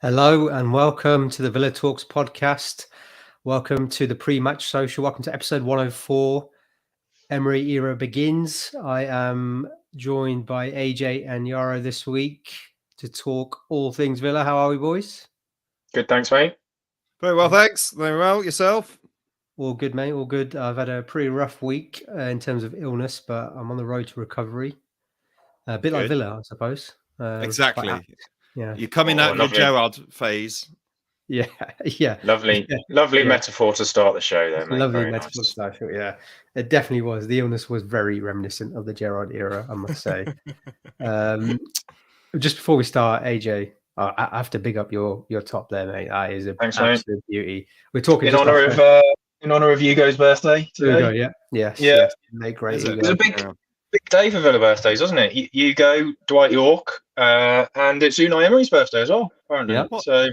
Hello and welcome to the Villa Talks podcast. Welcome to the pre-match social. Welcome to episode 104. Emery era begins. I am joined by AJ and Yaro this week to talk all things Villa. How are we, boys? Good, thanks, mate. Very well, thanks. Very well. Yourself? All good, mate. All good. I've had a pretty rough week in terms of illness, but I'm on the road to recovery. A bit like Villa, I suppose. Exactly. Yeah. You're coming out of your Gerrard phase. Yeah. Lovely metaphor to start the show there, mate. Lovely Very metaphor nice. stuff. Yeah, it definitely was. The illness was very reminiscent of the Gerrard era, I must say. Just before we start, AJ, I have to big up your top there, mate. That is an absolute beauty. We're talking in honor of Hugo's birthday today. Hugo, yes. Mate, great. It was a big day for Villa birthdays, wasn't it? Hugo, Dwight York, and it's Unai Emery's birthday as well, apparently. Yeah. So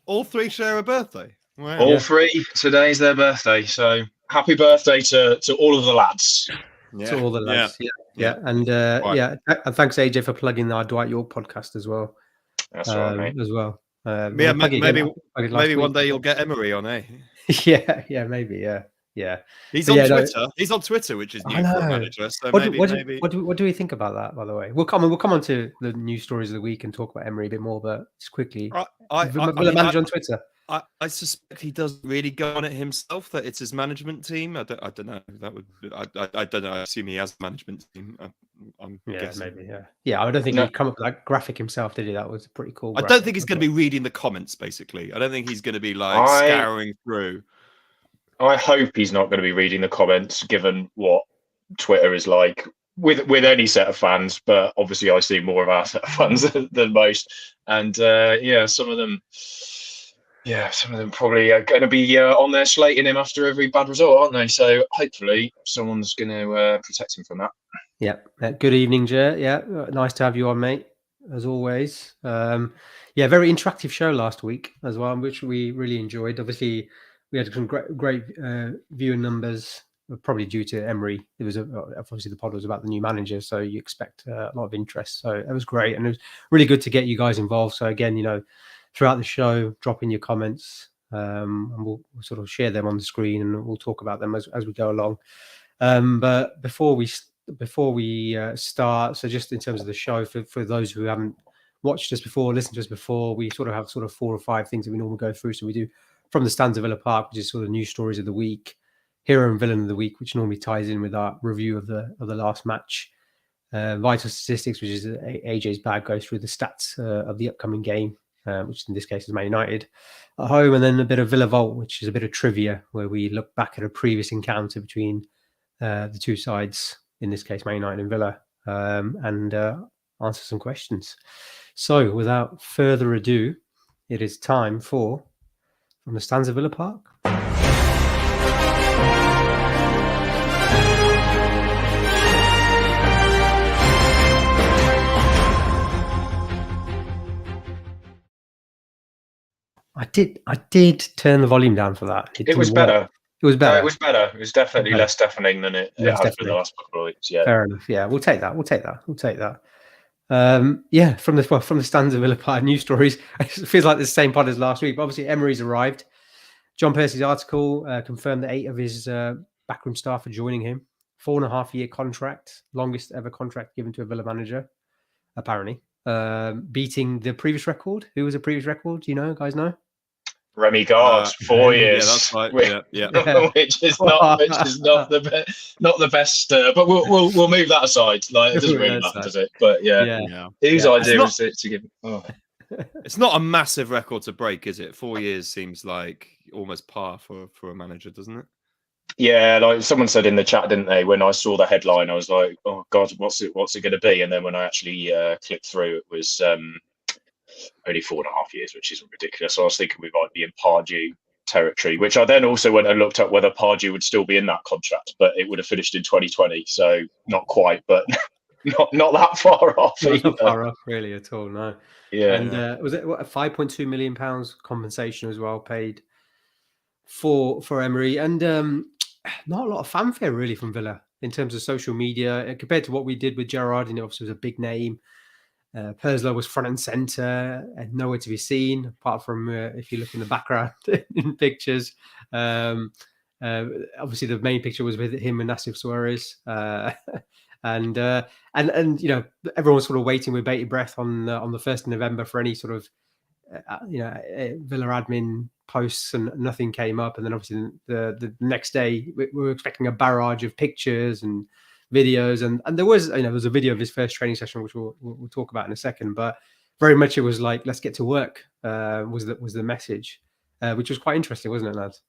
all three share a birthday. Wow. All three. Today's their birthday. So happy birthday to all of the lads. Yeah. To all the lads. Yeah. And and thanks AJ for plugging our Dwight York podcast as well. That's right, mate. As well. Maybe one day you'll get Emery on, eh? yeah, maybe. Yeah. He's on Twitter. He's on Twitter, which is new for a manager. So what do we think about that, by the way? We'll come on to the news stories of the week and talk about Emery a bit more, but just quickly. Manager on Twitter. I suspect he doesn't really go on it himself, that it's his management team. I don't know. I don't know. I assume he has a management team. I'm guessing. Maybe. Yeah. I don't think he'd come up with that graphic himself, did he? That was a pretty cool graphic. I don't think he's going to be reading the comments, basically. I don't think he's going to be scouring through. I hope he's not going to be reading the comments, given what Twitter is like with any set of fans. But obviously, I see more of our set of fans than most. And some of them probably are going to be on there slating him after every bad result, aren't they? So hopefully, someone's going to protect him from that. Yeah. Good evening, Jer. Yeah, nice to have you on, mate. As always. Very interactive show last week as well, which we really enjoyed. Obviously, we had some great viewing numbers, probably due to Emery. It was obviously the pod was about the new manager, so you expect a lot of interest. So it was great, and it was really good to get you guys involved. So again, throughout the show, drop in your comments, and we'll sort of share them on the screen, and we'll talk about them as we go along. But before we start, so just in terms of the show, for those who haven't watched us before, listened to us before, we sort of have 4 or 5 things that we normally go through. So we do From the Stands of Villa Park, which is sort of news stories of the week, Hero and Villain of the Week, which normally ties in with our review of the last match, Vital Statistics, which is AJ's bag, goes through the stats of the upcoming game, which in this case is Man United at home, and then a bit of Villa Vault, which is a bit of trivia where we look back at a previous encounter between the two sides, in this case Man United and Villa, and answer some questions. So without further ado, it is time for From the Stands of Villa Park. I did turn the volume down for that. It was better. It was better. It was better. It was definitely less deafening than it has been the last couple of weeks. Yeah. Fair enough. Yeah, we'll take that. From the Stands of Villa Park news stories, it feels like the same pod as last week. But obviously, Emery's arrived. John Percy's article confirmed that 8 of his backroom staff are joining him. 4.5-year contract, longest ever contract given to a Villa manager, apparently. Beating the previous record. Who was the previous record? Do you guys know? Remy Gard, 4 years. Yeah, that's right. Which is not the best. But we'll move that aside. Like, it doesn't really matter, does it? But whose idea was it to give? Oh. It's not a massive record to break, is it? 4 years seems like almost par for a manager, doesn't it? Yeah, like someone said in the chat, didn't they? When I saw the headline, I was like, "Oh God, what's it going to be?" And then when I actually clicked through, it was only 4.5 years, which isn't ridiculous. So I was thinking we might be in Pardew territory, which I then also went and looked up whether Pardew would still be in that contract, but it would have finished in 2020, so not quite, but not that far off. Not far off, really, at all. No. Yeah. And was it a £5.2 million compensation as well paid for Emery, and not a lot of fanfare really from Villa in terms of social media compared to what we did with Gerrard. And obviously, it was a big name. Perslow was front and centre and nowhere to be seen, apart from if you look in the background in pictures. Obviously, the main picture was with him and Nassif Suarez. And you know, everyone was sort of waiting with bated breath on the 1st of November for any sort of Villa admin posts, and nothing came up. And then obviously the next day we were expecting a barrage of pictures and videos, and there was, you know, there was a video of his first training session, which we'll talk about in a second. But very much it was like, let's get to work, was the message, which was quite interesting, wasn't it, lads?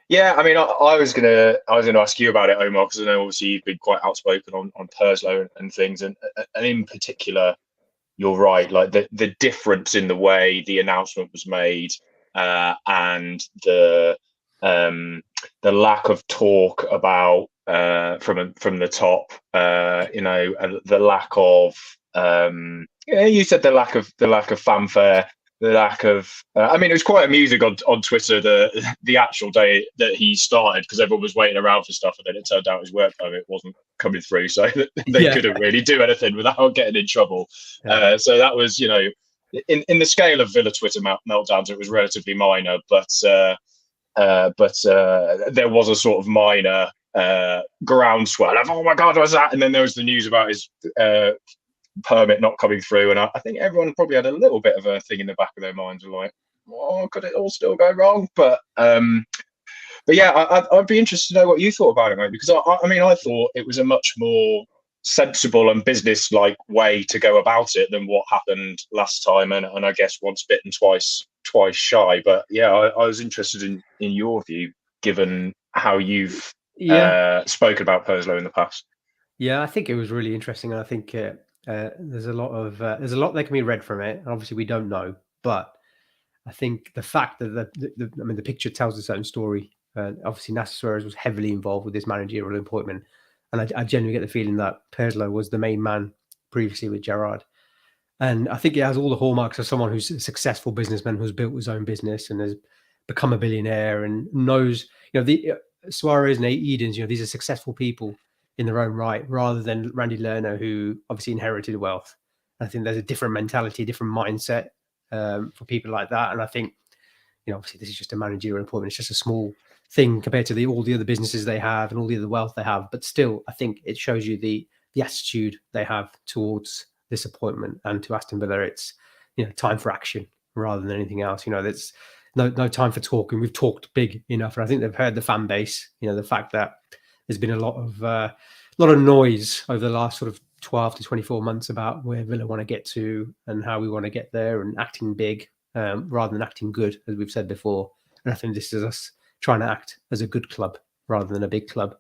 Yeah, I mean, I was gonna ask you about it, Omar, because I know obviously you've been quite outspoken on Perslow and things, and in particular, you're right, like the difference in the way the announcement was made, and the lack of talk about from the top, you know, the lack of you said the lack of fanfare. The lack of, I mean, it was quite amusing on Twitter the actual day that he started, because everyone was waiting around for stuff, and then it turned out his work permit wasn't coming through, so they couldn't really do anything without getting in trouble. Yeah. So that was, you know, in the scale of Villa Twitter meltdowns, it was relatively minor, but there was a sort of minor groundswell of, oh my God, what's that? And then there was the news about his permit not coming through, and I think everyone probably had a little bit of a thing in the back of their minds, like, oh, could it all still go wrong? But yeah, I'd be interested to know what you thought about it, mate, because I mean, I thought it was a much more sensible and business-like way to go about it than what happened last time, and I guess once bitten, twice shy. But yeah, I was interested in your view, given how you've spoken about Perslow in the past. Yeah, I think it was really interesting, and I think there's a lot that can be read from it. Obviously, we don't know, but I think the fact that the picture tells its own story. Obviously, Nassif Suarez was heavily involved with this managerial appointment, and I genuinely get the feeling that Perslow was the main man previously with Gerrard. And I think it has all the hallmarks of someone who's a successful businessman who's built his own business and has become a billionaire and knows, you know, the Suarez and Edens, you know, these are successful people in their own right, rather than Randy Lerner, who obviously inherited wealth. I think there's a different mentality, different mindset for people like that. And I think, you know, obviously this is just a managerial appointment. It's just a small thing compared to all the other businesses they have and all the other wealth they have. But still, I think it shows you the attitude they have towards this appointment, and to Aston Villa, it's, you know, time for action rather than anything else. You know, there's no time for talking. We've talked big enough, and I think they've heard the fan base. You know, the fact that there's been a lot of noise over the last sort of 12 to 24 months about where Villa want to get to and how we want to get there, and acting big rather than acting good, as we've said before. And I think this is us trying to act as a good club rather than a big club.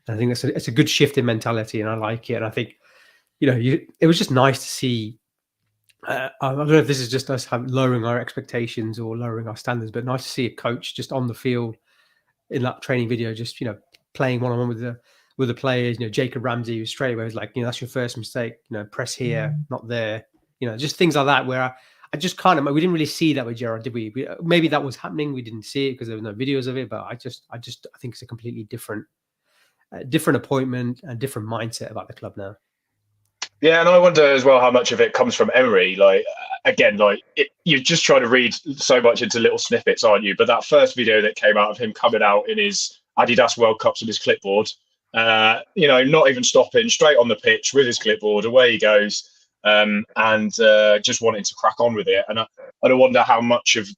And I think it's a good shift in mentality, and I like it. And I think, you know, it was just nice to see. I don't know if this is just us lowering our expectations or lowering our standards, but nice to see a coach just on the field in that training video, just, you know, playing one-on-one with the players. You know, Jacob Ramsey, who straight away was like, you know, that's your first mistake. You know, press here, not there. You know, just things like that where I just kind of, we didn't really see that with Gerrard, did we? Maybe that was happening. We didn't see it because there were no videos of it. But I think it's a completely different appointment and different mindset about the club now. Yeah, and I wonder as well how much of it comes from Emery. Like, again, like you're just trying to read so much into little snippets, aren't you? But that first video that came out of him coming out in his Adidas World Cups with his clipboard, you know, not even stopping, straight on the pitch with his clipboard, away he goes, and just wanting to crack on with it. And I wonder how much of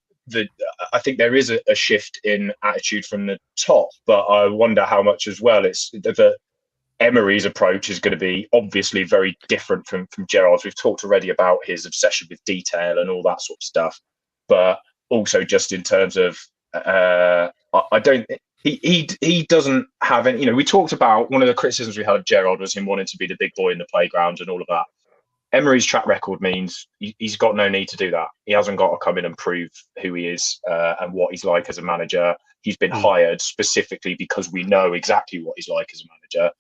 I think there is a shift in attitude from the top, but I wonder how much as well it's that Emery's approach is going to be obviously very different from Gerrard's. We've talked already about his obsession with detail and all that sort of stuff, but also just in terms of he doesn't have any. You know, we talked about one of the criticisms we had of Gerrard was him wanting to be the big boy in the playground and all of that. Emery's track record means he's got no need to do that. He hasn't got to come in and prove who he is and what he's like as a manager. He's been hired specifically because we know exactly what he's like as a manager.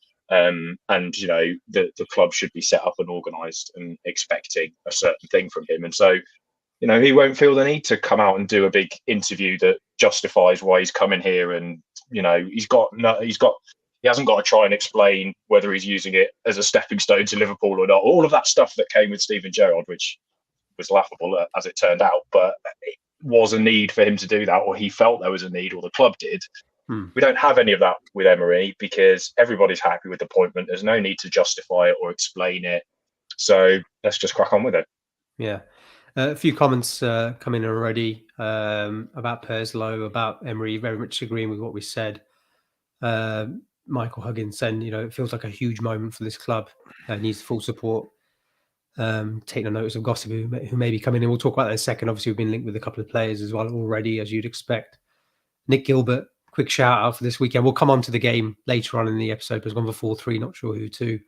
And you know, the club should be set up and organised and expecting a certain thing from him. And so, you know, he won't feel the need to come out and do a big interview that justifies why he's coming here. And you know, he's got He hasn't got to try and explain whether he's using it as a stepping stone to Liverpool or not. All of that stuff that came with Steven Gerrard, which was laughable as it turned out, but it was a need for him to do that, or he felt there was a need, or the club did. We don't have any of that with Emery because everybody's happy with the appointment. There's no need to justify it or explain it. So let's just crack on with it. Yeah. A few comments coming in already about Perslow, about Emery, very much agreeing with what we said. Michael Huggins saying, it feels like a huge moment for this club. Needs full support. Taking a notice of gossip who may be coming in. We'll talk about that in a second. Obviously, we've been linked with a couple of players as well already, as you'd expect. Nick Gilbert, quick shout out for this weekend. We'll come on to the game later on in the episode, but it's gone for 4-3, not sure who to.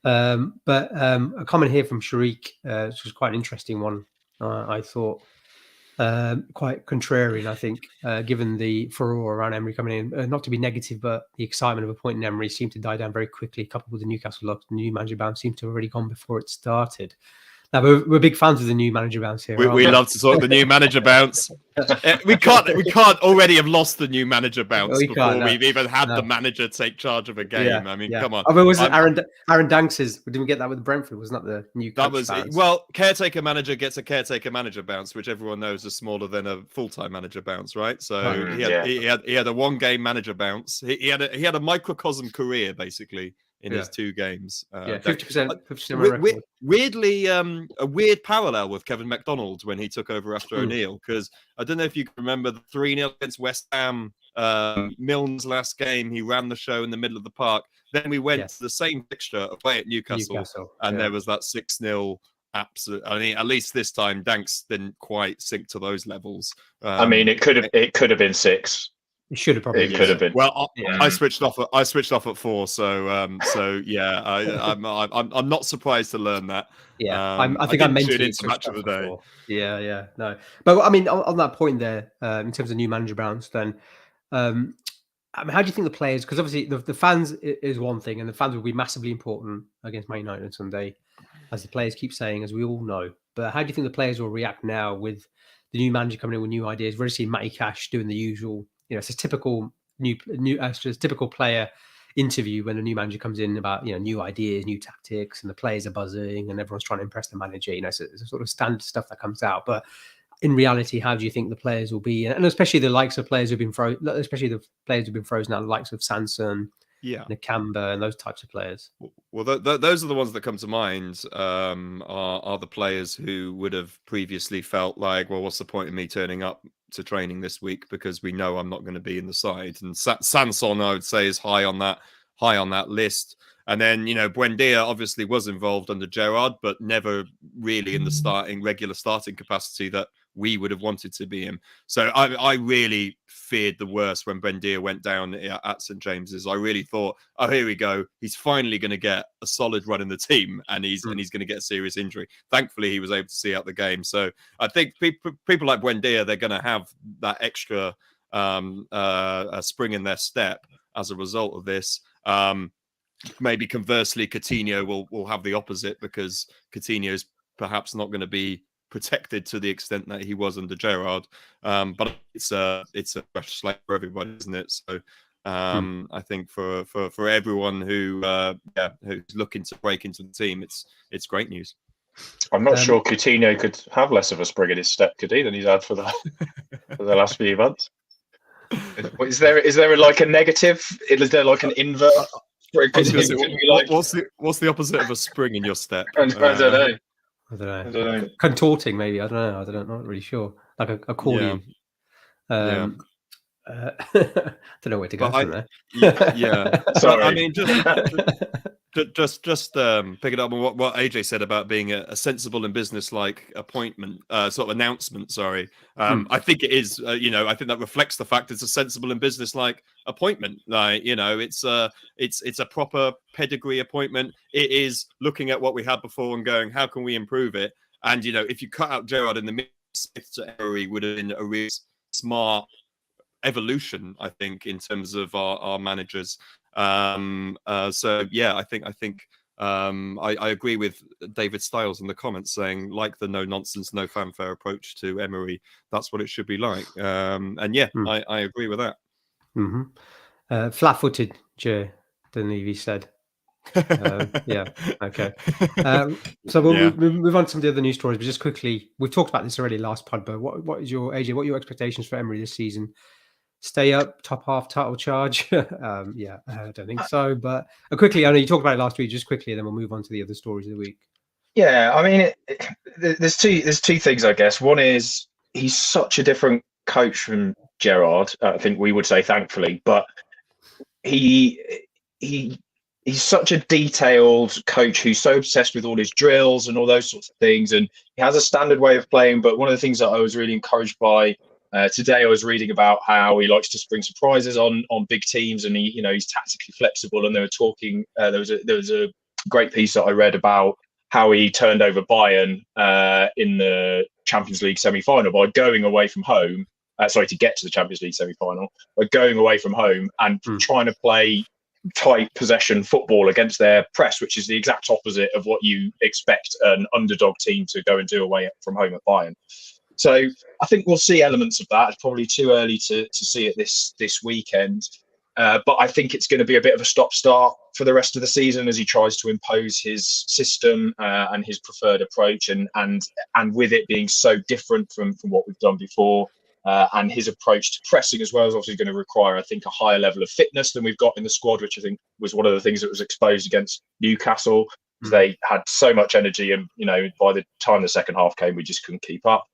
But a comment here from Sharik, which was quite an interesting one, I thought. Quite contrarian, I think, given the furore around Emery coming in. Not to be negative, but the excitement of appointing Emery seemed to die down very quickly, coupled with the Newcastle loss. The new manager bounce seemed to have already gone before it started. Now, we're big fans of the new manager bounce here. We love to talk the new manager bounce. We can't already have lost the new manager bounce before we've even had the manager take charge of a game. Yeah, I mean, come on. I mean, was it Aaron Danks'? Didn't we get that with Brentford? Wasn't that the new? That was bounce? Well, caretaker manager gets a caretaker manager bounce, which everyone knows is smaller than a full-time manager bounce, right? So he had a one-game manager bounce. He had a microcosm career basically in his 2 games. 50%. Weirdly, a weird parallel with Kevin McDonald when he took over after O'Neill, because I don't know if you can remember the 3-0 against West Ham, Milne's last game. He ran the show in the middle of the park. Then we went to the same fixture away at Newcastle and there was that 6-0. Absolutely. I mean, at least this time, Danks didn't quite sink to those levels. I mean, it could have been 6. It should have probably. It could have been. Well, I switched off. I switched off at 4. So yeah, I'm not surprised to learn that. Yeah, I think I mentioned it into match of the day. Yeah, no. But I mean, on that point there, in terms of new manager bounce, then, I mean, how do you think the players? Because obviously the fans is one thing, and the fans will be massively important against Man United on Sunday, as the players keep saying, as we all know. But how do you think the players will react now with the new manager coming in with new ideas? We've already seen Matty Cash doing the usual. It's a typical typical player interview when a new manager comes in about new ideas, new tactics, and the players are buzzing and everyone's trying to impress the manager. It's a sort of standard stuff that comes out. But in reality, how do you think the players will be? And especially the likes of players who've been frozen, especially the players who've been frozen out, the likes of Sanson, Nakamba, and those types of players. Well, those are the ones that come to mind. Are the players who would have previously felt like, well, what's the point of me turning up to training this week because we know I'm not going to be in the side? And Sanson, I would say, is high on that list. And then, Buendia obviously was involved under Gerrard, but never really in the regular starting capacity that we would have wanted to be in. So I really feared the worst when Buendia went down at St James's. I really thought, oh, here we go. He's finally going to get a solid run in the team, and he's going to get a serious injury. Thankfully, he was able to see out the game. So I think people like Buendia, they're going to have that extra spring in their step as a result of this. Maybe conversely, Coutinho will have the opposite, because Coutinho's perhaps not going to be protected to the extent that he was under Gerrard. But it's a fresh slate for everybody, isn't it? So I think for everyone who's looking to break into the team, it's great news. I'm not sure Coutinho could have less of a spring in his step, could he, than he's had for the last few months. Is there like a negative? Is there like an invert? What's the opposite of a spring in your step? I don't know. Contorting, maybe. I don't know. I'm not really sure. Like a accordion. Don't know where to go from there. Yeah. Sorry. I mean, just picking up on what AJ said about being a sensible and business-like appointment, sort of announcement. Sorry, I think it is. I think that reflects the fact it's a sensible and business-like appointment. It's a proper pedigree appointment. It is looking at what we had before and going, how can we improve it? And if you cut out Gerrard in the mix, Emery would have been a really smart evolution, I think, in terms of our managers. So yeah, I think I agree with David Stiles in the comments saying, like the no nonsense, no fanfare approach to Emery, that's what it should be like. And yeah, I agree with that. Flat-footed, Joe. believe he said. Yeah. Okay. So we'll move on to some of the other news stories. But just quickly, we've talked about this already last pod. But what is your AJ? What are your expectations for Emery this season? Stay up, top half title charge? Yeah, I don't think so. But quickly, I know you talked about it last week. Just quickly, and then we'll move on to the other stories of the week. Yeah, I mean, there's two things, I guess. One is he's such a different coach from Gerrard. I think we would say, thankfully, but he he's such a detailed coach who's so obsessed with all his drills and all those sorts of things, and he has a standard way of playing. But one of the things that I was really encouraged by today, I was reading about how he likes to spring surprises on big teams, and he's tactically flexible. And they were talking. There was a great piece that I read about how he turned over Bayern in the Champions League semi-final by going away from home. To get to the Champions League semi-final, by going away from home and trying to play tight possession football against their press, which is the exact opposite of what you expect an underdog team to go and do away from home at Bayern. So I think we'll see elements of that. It's probably too early to see it this weekend. But I think it's going to be a bit of a stop-start for the rest of the season as he tries to impose his system and his preferred approach, and with it being so different from what we've done before. And his approach to pressing as well is obviously going to require, I think, a higher level of fitness than we've got in the squad, which I think was one of the things that was exposed against Newcastle. They had so much energy, and by the time the second half came, we just couldn't keep up.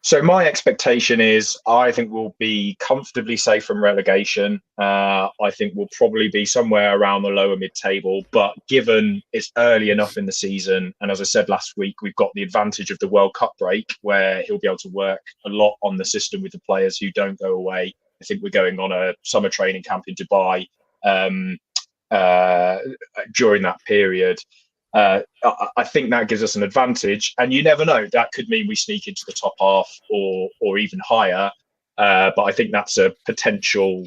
So my expectation is I think we'll be comfortably safe from relegation. I think we'll probably be somewhere around the lower mid-table. But given it's early enough in the season, and as I said last week, we've got the advantage of the World Cup break where he'll be able to work a lot on the system with the players who don't go away. I think we're going on a summer training camp in Dubai during that period. I think that gives us an advantage, and you never know. That could mean we sneak into the top half or even higher. But I think that's a potential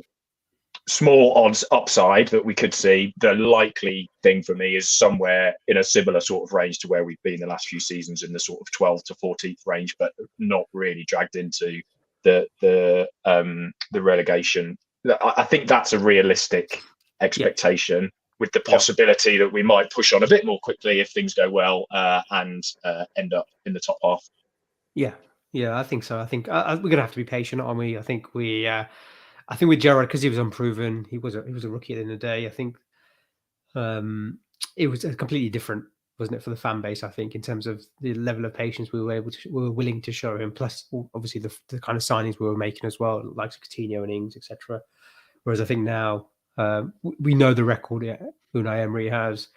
small odds upside that we could see. The likely thing for me is somewhere in a similar sort of range to where we've been the last few seasons, in the sort of 12th to 14th range, but not really dragged into the relegation. I think that's a realistic expectation. Yeah. With the possibility that we might push on a bit more quickly if things go well and end up in the top half. Yeah, I think so. I think we're going to have to be patient, aren't we? I think with Gerrard, because he was unproven, he was a rookie at the end of the day. I think it was completely different, wasn't it, for the fan base? I think in terms of the level of patience we were willing to show him, plus obviously the kind of signings we were making as well, like Coutinho and Ings, etc. Whereas I think now. We know the record Unai Emery has.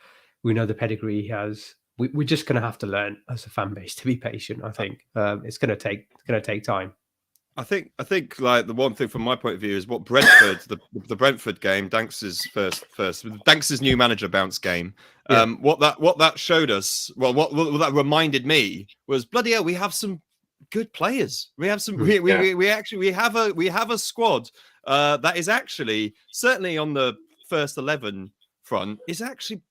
We know the pedigree he has. We're just going to have to learn as a fan base to be patient. I think it's going to take time. I think like the one thing from my point of view is what Brentford, the Brentford game, Danks's Danks's new manager bounce game. What that showed us, well, what that reminded me was, bloody hell, we have some good players. We have some. We have a squad. That is actually, certainly on the first 11 front, is actually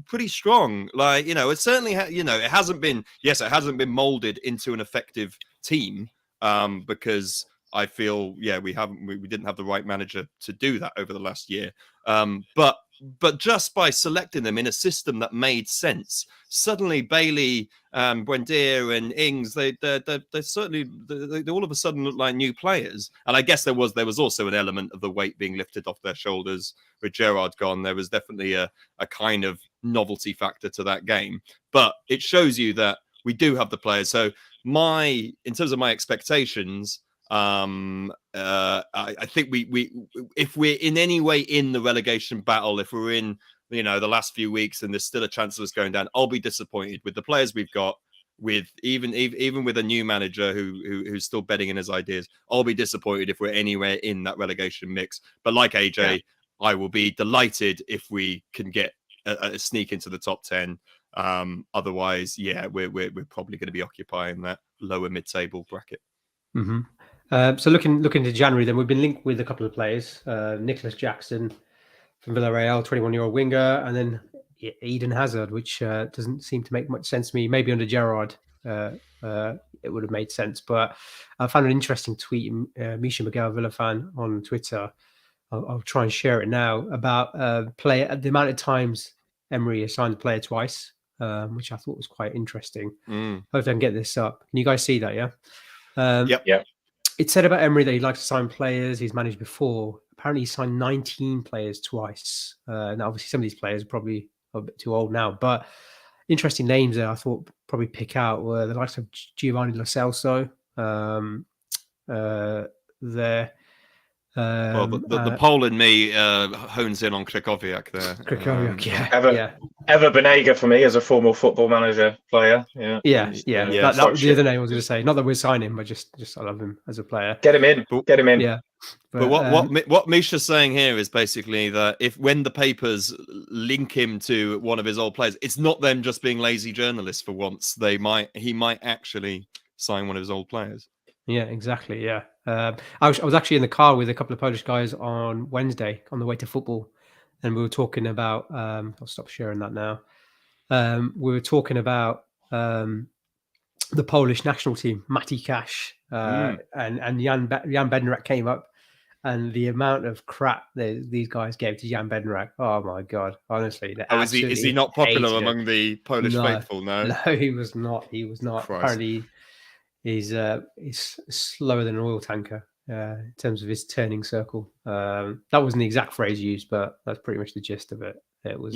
pretty strong. Like, it certainly, it hasn't been molded into an effective team because I feel, we didn't have the right manager to do that over the last year. But just by selecting them in a system that made sense, suddenly Bailey, Buendia, and Ings, they certainly all of a sudden look like new players. And I guess there was also an element of the weight being lifted off their shoulders with Gerrard gone. There was definitely a kind of novelty factor to that game. But it shows you that we do have the players. So in terms of my expectations, I think we if we're in any way in the relegation battle, if we're in the last few weeks and there's still a chance of us going down, I'll be disappointed with the players we've got. With even with a new manager who's still betting in his ideas, I'll be disappointed if we're anywhere in that relegation mix. But like AJ, I will be delighted if we can get a sneak into the top 10. Otherwise, we're probably going to be occupying that lower mid-table bracket. Mm-hmm. So looking to January, then we've been linked with a couple of players. Nicholas Jackson from Villarreal, 21-year-old winger, and then Eden Hazard, which doesn't seem to make much sense to me. Maybe under Gerrard, it would have made sense. But I found an interesting tweet, Misha Miguel Villafan on Twitter, I'll try and share it now about the amount of times Emery assigned a player twice, which I thought was quite interesting. Hopefully I can get this up. Can you guys see that? Yeah. Yep. It said about Emery that he likes to sign players he's managed before. Apparently, he signed 19 players twice. Now, obviously, some of these players are probably a bit too old now, but interesting names there I thought probably pick out were the likes of Giovanni Lo Celso. There. Well, the Pole in me hones in on Krychowiak there. Krychowiak, Ever Benega for me as a former Football Manager player. Yeah. That was the other name I was going to say. Not that we're signing, but just I love him as a player. Get him in. Yeah. But what Misha's saying here is basically that when the papers link him to one of his old players, it's not them just being lazy journalists for once. He might actually sign one of his old players. Yeah, exactly. Yeah. I was actually in the car with a couple of Polish guys on Wednesday on the way to football, and we were talking about. I'll stop sharing that now. We were talking about the Polish national team, Mati Cash, and Jan Bednarek came up, and the amount of crap these guys gave to Jan Bednarek. Oh my god! Honestly, is he not popular among the Polish faithful? No, he was not. He was not. Christ. Apparently, he's slower than an oil tanker in terms of his turning circle. That wasn't the exact phrase used, but that's pretty much the gist of it. It was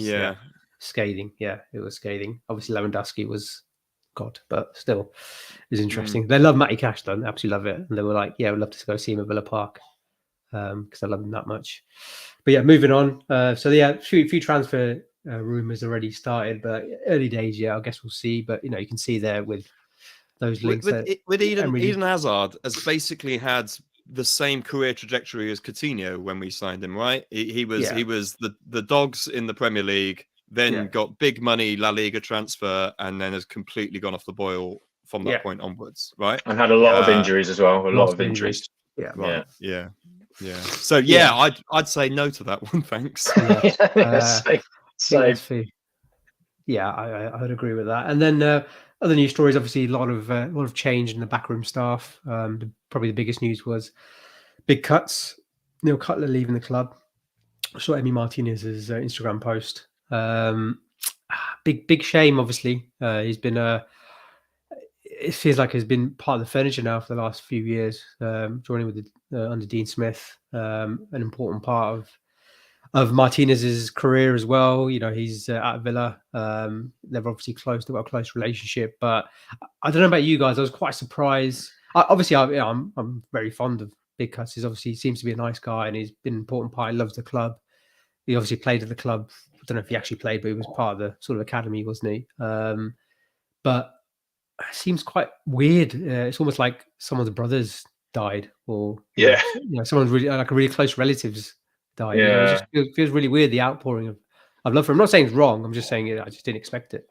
scathing. Yeah, it was scathing. Obviously, Lewandowski was God, but still, it's interesting. They love Matty Cash, though. They absolutely love it, and they were like, "Yeah, we'd love to go see him at Villa Park because I love him that much." But yeah, moving on. So yeah, few transfer rumors already started, but early days. Yeah, I guess we'll see. But you can see there with those links. With Eden Hazard has basically had the same career trajectory as Coutinho when we signed him, right? He was the dogs in the Premier League, then got big money La Liga transfer, and then has completely gone off the boil from that point onwards, right? And had a lot of injuries as well. A lot of injuries. Yeah. Right. Yeah. So I'd say no to that one, thanks. Same. Yeah, I would agree with that. And then other news stories, obviously, a lot of change in the backroom staff. Probably the biggest news was big cuts. Neil Cutler leaving the club. I saw Emi Martinez's Instagram post. Big shame, obviously. He's been it feels like he's been part of the furniture now for the last few years. Joining with under Dean Smith, an important part of Martinez's career as well. He's at Villa. They're obviously got a close relationship. But I don't know about you guys. I was quite surprised. I'm very fond of Big Cuts. He seems to be a nice guy, and he's been an important part. He loves the club. He obviously played at the club. I don't know if he actually played, but he was part of the sort of academy, wasn't he? But it seems quite weird. It's almost like someone's brothers died, or someone's really like a really close relatives died. Yeah, it feels really weird. The outpouring of love for him. I'm not saying it's wrong. I'm just saying I just didn't expect it.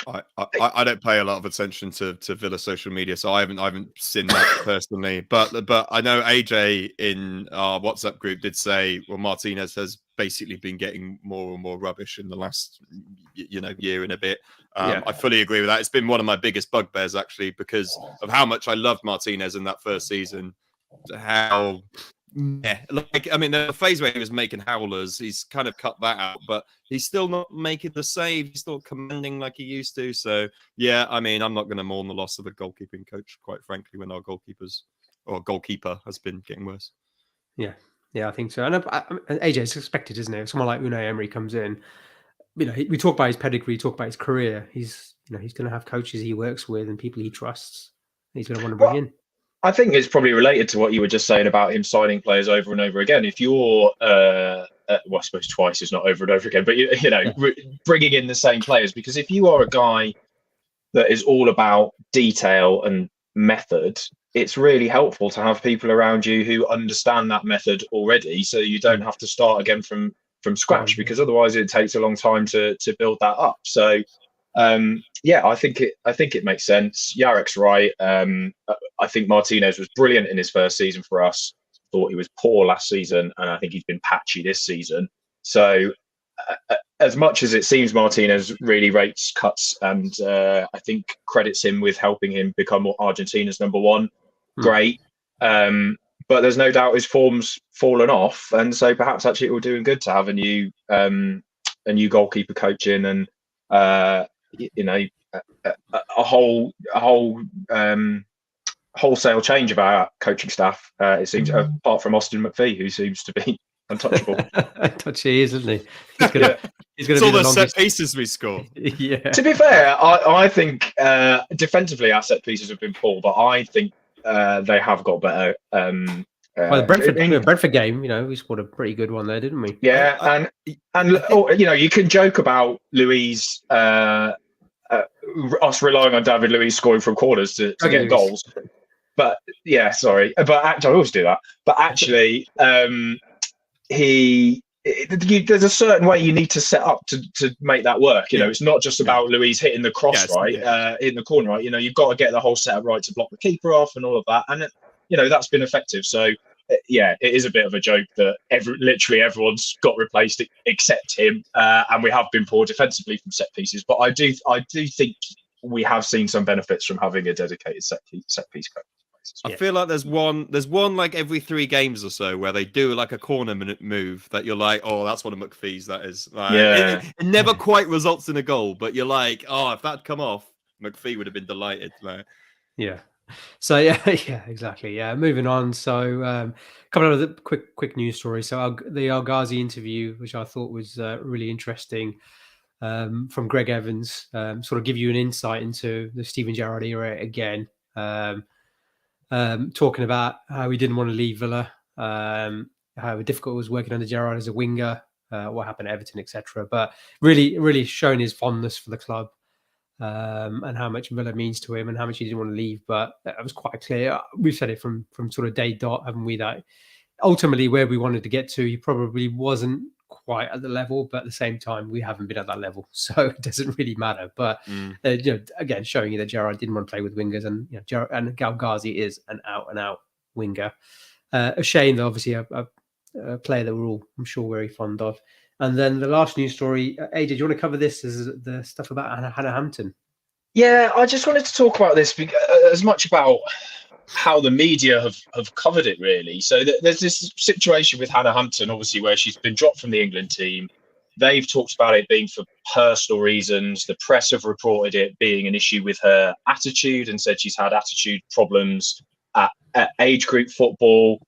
I don't pay a lot of attention to Villa social media, so I haven't seen that personally. But I know AJ in our WhatsApp group did say, well, Martinez has basically been getting more and more rubbish in the last year and a bit. I fully agree with that. It's been one of my biggest bugbears actually because of how much I loved Martinez in that first season. The phase where he was making howlers, he's kind of cut that out, but he's still not making the save. He's still commanding like he used to. So, I'm not going to mourn the loss of a goalkeeping coach, quite frankly, when our goalkeeper has been getting worse. Yeah, I think so. And AJ, it's expected, isn't it? If someone like Unai Emery comes in, we talk about his pedigree, talk about his career. He's going to have coaches he works with and people he trusts. He's going to want to bring in. I think it's probably related to what you were just saying about him signing players over and over again. If you're, I suppose twice is not over and over again, but bringing in the same players, because if you are a guy that is all about detail and method, it's really helpful to have people around you who understand that method already, so you don't have to start again from scratch, because otherwise it takes a long time to build that up. So. I think it makes sense. Yarek's right. I think Martinez was brilliant in his first season for us. Thought he was poor last season, and I think he's been patchy this season. So, as much as it seems Martinez really rates Cuts, and I think credits him with helping him become Argentina's number one. Great. but there's no doubt his form's fallen off, and so perhaps actually it will do him good to have a new goalkeeper coach in, and a whole wholesale change of our coaching staff. It seems, apart from Austin McPhee, who seems to be untouchable. Touchy, isn't he? He's gonna It's be all the the longest. set pieces we score. Yeah. To be fair, I think defensively our set pieces have been poor, but I think they have got better. Well, the Brentford game, we scored a pretty good one there, didn't we? Yeah, you can joke about Louise, us relying on David Luiz scoring from corners to get goals. But yeah, sorry, but actually, I always do that. But actually, there's a certain way you need to set up to make that work. It's not just about Louise hitting the cross in the corner, right? You've got to get the whole setup right to block the keeper off and all of that, and that's been effective. So yeah, it is a bit of a joke that literally everyone's got replaced except him, and we have been poor defensively from set pieces. But I do think we have seen some benefits from having a dedicated set piece coach. I feel like there's one like every 3 games or so where they do like a corner minute move that you're like, oh, that's one of McPhee's. That is, it never quite results in a goal, but you're like, oh, if that'd come off, McPhee would have been delighted. Yeah. So yeah, exactly. Yeah, moving on. So a couple of other quick news stories. So the El Ghazi interview, which I thought was really interesting, from Greg Evans, sort of give you an insight into the Steven Gerrard era again. Talking about how he didn't want to leave Villa, how difficult it was working under Gerrard as a winger, what happened at Everton, etc. But really showing his fondness for the club, and how much Villa means to him and how much he didn't want to leave. But that was quite clear. We've said it from sort of day dot, haven't we, that ultimately where we wanted to get to, he probably wasn't quite at the level, but at the same time, we haven't been at that level. So it doesn't really matter. But, again, showing you that Gerrard didn't want to play with wingers, and and El Ghazi is an out-and-out winger. A shame that obviously a player that we're all, I'm sure, very fond of. And then the last news story, AJ, do you want to cover this as the stuff about Hannah Hampton? Yeah, I just wanted to talk about this as much about how the media have covered it, really. So there's this situation with Hannah Hampton, obviously, where she's been dropped from the England team. They've talked about it being for personal reasons. The press have reported it being an issue with her attitude and said she's had attitude problems at age group football.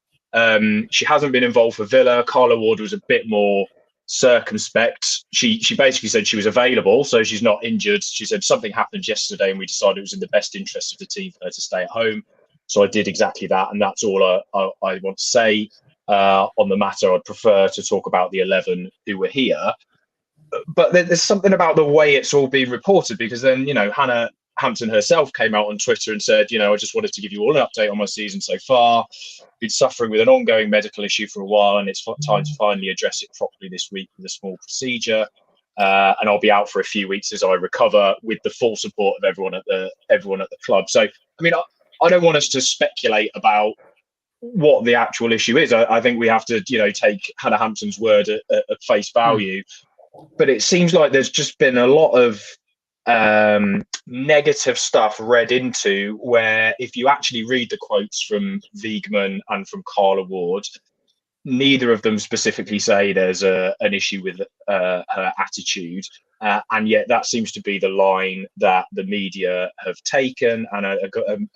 She hasn't been involved for Villa. Carla Ward was a bit more circumspect. She basically said she was available, so she's not injured. She said something happened yesterday and we decided it was in the best interest of the team for her to stay at home. So I did exactly that, and that's all I want to say on the matter. I'd prefer to talk about the 11 who were here, but there's something about the way it's all being reported, because then Hannah Hampton herself came out on Twitter and said, I just wanted to give you all an update on my season so far. Been suffering with an ongoing medical issue for a while, and it's time to finally address it properly this week with a small procedure. And I'll be out for a few weeks as I recover, with the full support of everyone at the club. So, I mean, I don't want us to speculate about what the actual issue is. I think we have to, take Hannah Hampton's word at face value. But it seems like there's just been a lot of negative stuff read into, where if you actually read the quotes from Wiegman and from Carla Ward, neither of them specifically say there's an issue with her attitude, and yet that seems to be the line that the media have taken. And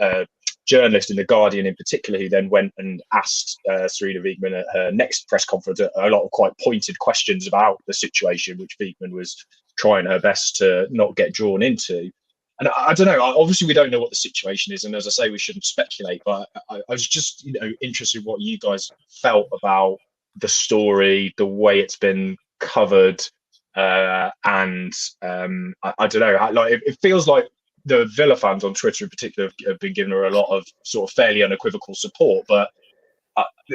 a journalist in The Guardian in particular, who then went and asked Serena Wiegman at her next press conference a lot of quite pointed questions about the situation, which Wiegman was trying her best to not get drawn into. And I don't know, obviously we don't know what the situation is, and as I say, we shouldn't speculate, but I was just interested in what you guys felt about the story, the way it's been covered, and I don't know, like it feels like the Villa fans on Twitter in particular have been giving her a lot of sort of fairly unequivocal support, but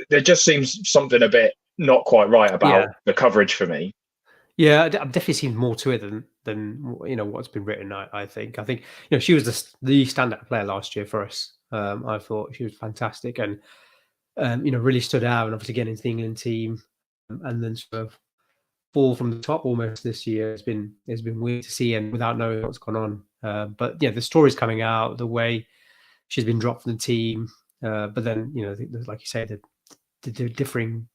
there just seems something a bit not quite right about the coverage for me. Yeah, I've definitely seen more to it than what's been written. I think she was the standout player last year for us. I thought she was fantastic, and really stood out, and obviously getting into the England team, and then sort of fall from the top almost this year has been weird to see, and without knowing what's gone on. But the story's coming out, the way she's been dropped from the team, but then like you say, the differing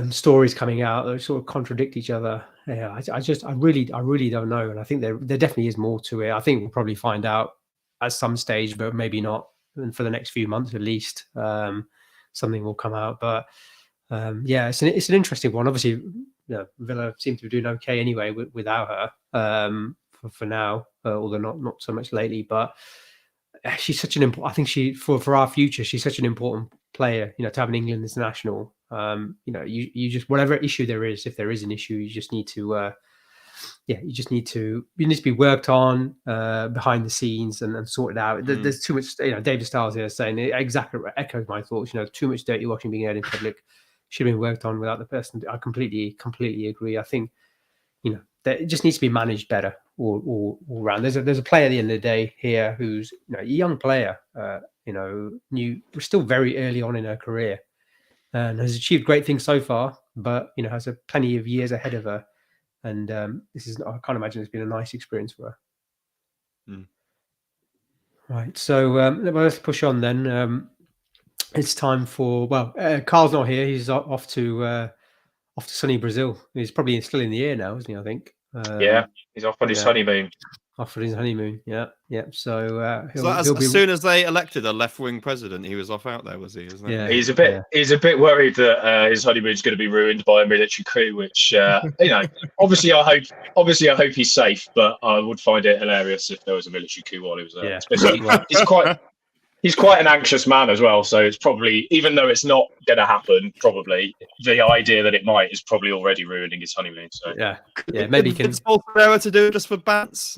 stories coming out that sort of contradict each other. Yeah, I really don't know, and I think there definitely is more to it. I think we'll probably find out at some stage, but maybe not. And for the next few months at least, something will come out. But yeah, it's an interesting one. Obviously, Villa seem to be doing okay anyway without her for now, although not so much lately. But she's such an important. I think for our future, she's such an important player. To have an England international. You just, whatever issue there is, if there is an issue, you just need to. You need to be worked on behind the scenes and sorted out. There's too much. David Stiles here saying it exactly echoes my thoughts. Too much dirty washing being aired in public should have been worked on without the person. I completely agree. I think that it just needs to be managed better all around. There's a player at the end of the day here who's a young player. We're still very early on in her career and has achieved great things so far, but has plenty of years ahead of her. And I can't imagine it's been a nice experience for her. Right. So let's push on then. It's time for, Carl's not here. He's off to sunny Brazil. He's probably still in the air now, isn't he? I think. Yeah, he's off on his honeymoon. Off on his honeymoon. Yeah. So as soon as they elected a left-wing president, he was off out there, was he? Isn't it? Yeah. He's a bit worried that his honeymoon's going to be ruined by a military coup, which obviously I hope he's safe, but I would find it hilarious if there was a military coup while he was there. Yeah. Especially, he's quite an anxious man as well, so it's probably, even though it's not going to happen, probably the idea that it might is probably already ruining his honeymoon. So yeah, maybe he can. Bolsonaro to do it just for bants,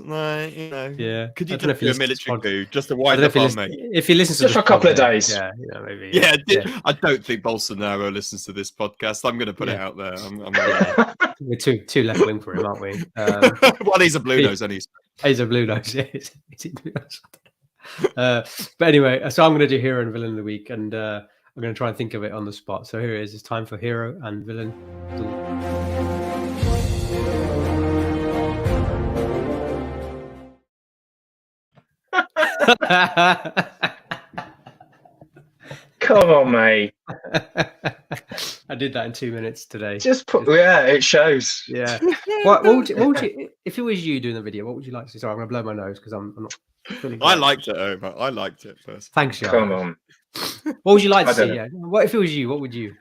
Yeah, could you do a military coup just to wind up our mate? If he listens to just for a couple of days, maybe. Yeah, I don't think Bolsonaro listens to this podcast. I'm going to put it out there. We're too left wing for him, aren't we? Well, he's a blue nose, and he's a blue nose. Yeah, he's a blue nose. But anyway, so I'm going to do hero and villain of the week, and I'm going to try and think of it on the spot. So here it is. It's time for hero and villain. Come on, mate. I did that in 2 minutes today. It shows. Yeah. What would you, if it was you doing the video, what would you like to see? Sorry, I'm going to blow my nose because I'm not. I liked it, Omar. I liked it first. Thanks, Sean. Come on. What would you like to see? Yeah. What if it was you? What would you?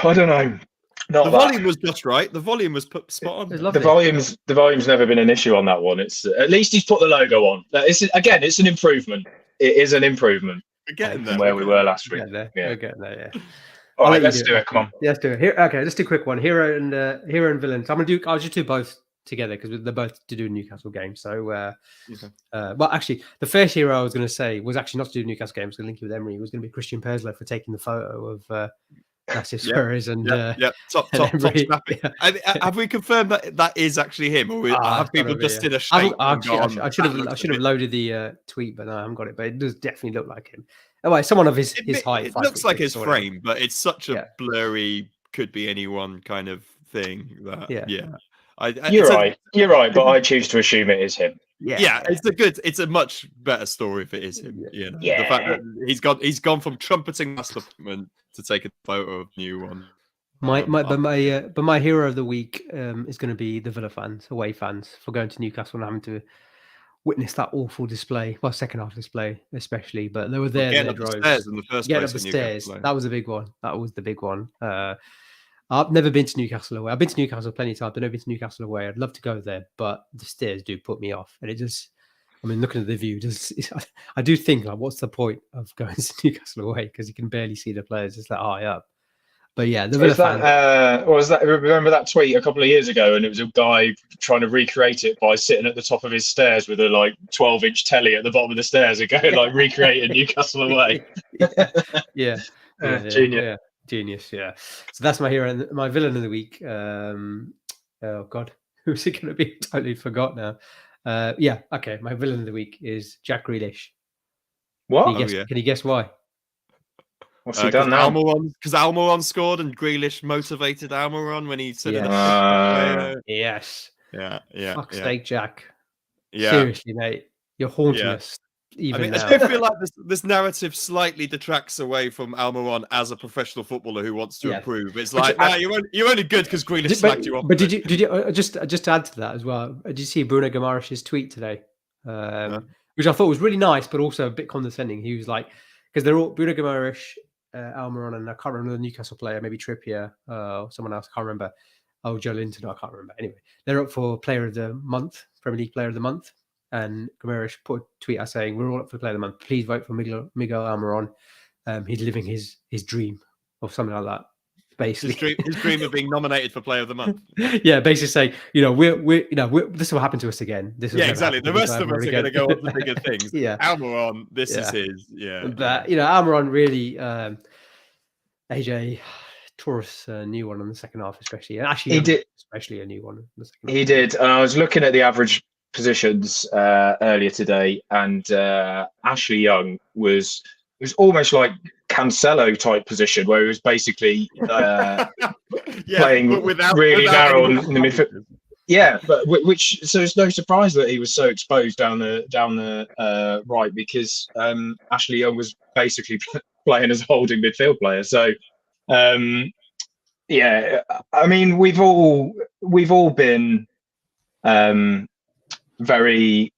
I don't know. The volume was just right. The volume was put spot on. The volume's never been an issue on that one. It's at least he's put the logo on. It's an improvement. It is an improvement. We're getting there. From where we were last week. We're getting there. Yeah. All right, let's do it. Come on. Yeah, let's do it. Okay, let's do a quick one. Hero and villain. So I'll just do both together because they're both to do a Newcastle game. So, well, actually, the first hero I was going to say was actually not to do a Newcastle game. I was going to link it with Emery. It was going to be Christian Perslow for taking the photo of massive Spurs and top snapping. Have we confirmed that is actually him, or have people just did a shape? I should have loaded the tweet, but no, I haven't got it. But it does definitely look like him. Anyway, someone of his height. It looks like his frame, but it's such a blurry, could be anyone kind of thing. You're right, but I choose to assume it is him. Yeah, it's a much better story if it is him. The fact that he's gone from trumpeting last appointment to take a photo of new one. But my hero of the week is going to be the Villa fans, away fans, for going to Newcastle and having to witness that awful display. Well, second half display especially, but they were there. Getting up the stairs in the first place. Getting up the stairs. That was a big one. I've never been to Newcastle away. I've been to Newcastle plenty of times. I've never been to Newcastle away. I'd love to go there, but the stairs do put me off. And it just, looking at the view, I do think, like, what's the point of going to Newcastle away? Because you can barely see the players. It's that high up. But yeah, the Villa fan. Remember that tweet a couple of years ago, and it was a guy trying to recreate it by sitting at the top of his stairs with a 12-inch telly at the bottom of the stairs and going recreating Newcastle away. Genius. Yeah. Genius, yeah. So that's my hero and my villain of the week. Oh God, who's it going to be? Totally forgot now. Okay. My villain of the week is Jack Grealish. What? Can you guess why? What's he done now? Because Almiron scored and Grealish motivated Almiron when he said yes. Yeah. Fuck's sake, Jack. Yeah. Seriously, mate. You're haunting us. even now. I do feel like this narrative slightly detracts away from Almiron as a professional footballer who wants to improve. It's like, you're only good because Grealish slagged you off. But did you just to add to that as well? Did you see Bruno Guimarães' tweet today, which I thought was really nice, but also a bit condescending? He was like, because they're all Bruno Guimarães, Almiron, and I can't remember the Newcastle player, maybe Trippier, or someone else. I can't remember. Oh, Joe Linton, I can't remember. Anyway, they're up for Player of the Month, Premier League Player of the Month. And Guimarães put a tweet out saying, "We're all up for Player of the Month. Please vote for Miguel Almiron. He's living his dream," or something like that. Basically, his dream of being nominated for Player of the Month. Yeah, basically saying, we're this will happen to us again. This will exactly. The rest of us are going to go on to bigger things. Yeah, Almiron, this is his. Yeah, but Almiron really, AJ tore us a new one in the second half, especially. And actually, he did, especially a new one in the second half. He did, and I was looking at the average positions earlier today, and Ashley Young was almost like Cancelo type position, where he was basically playing really narrow in the midfield. Yeah, but so it's no surprise that he was so exposed down the right, because Ashley Young was basically playing as a holding midfield player. So yeah, I mean, we've all been very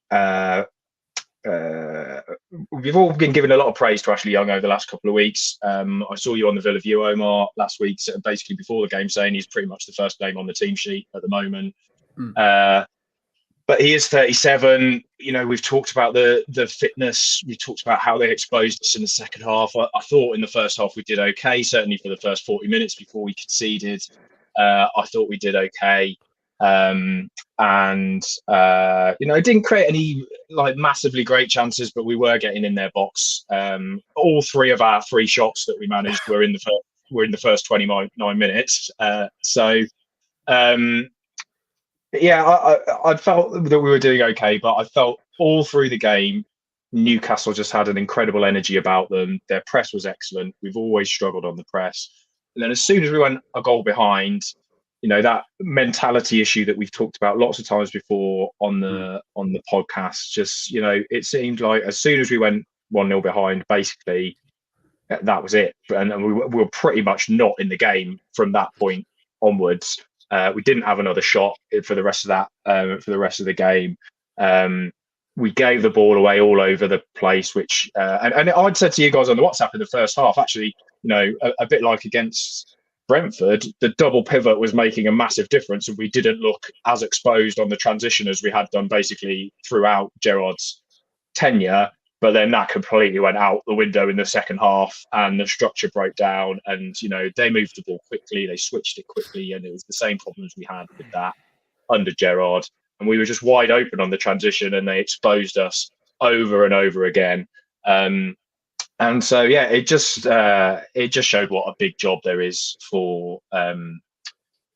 we've all been given a lot of praise to Ashley Young over the last couple of weeks. I saw you on the Villa View, Omar, last week, basically before the game, saying he's pretty much the first name on the team sheet at the moment. But he is 37. We've talked about the fitness. We talked about how they exposed us in the second half. I thought in the first half we did okay, certainly for the first 40 minutes before we conceded. I thought we did okay. It didn't create any massively great chances, but we were getting in their box. All three of our three shots that we managed were in the first 29 minutes. I felt that we were doing okay, but I felt all through the game, Newcastle just had an incredible energy about them. Their press was excellent. We've always struggled on the press. And then as soon as we went a goal behind, that mentality issue that we've talked about lots of times before on the podcast, just, it seemed like as soon as we went 1-0 behind, basically, that was it. And we were pretty much not in the game from that point onwards. We didn't have another shot for the rest of the game. We gave the ball away all over the place, which and I'd said to you guys on the WhatsApp in the first half, actually, a bit like against Brentford, the double pivot was making a massive difference, and we didn't look as exposed on the transition as we had done basically throughout Gerrard's tenure. But then that completely went out the window in the second half, and the structure broke down. And they moved the ball quickly, they switched it quickly, and it was the same problems we had with that under Gerrard. And we were just wide open on the transition, and they exposed us over and over again. And so, yeah, it just showed what a big job there is for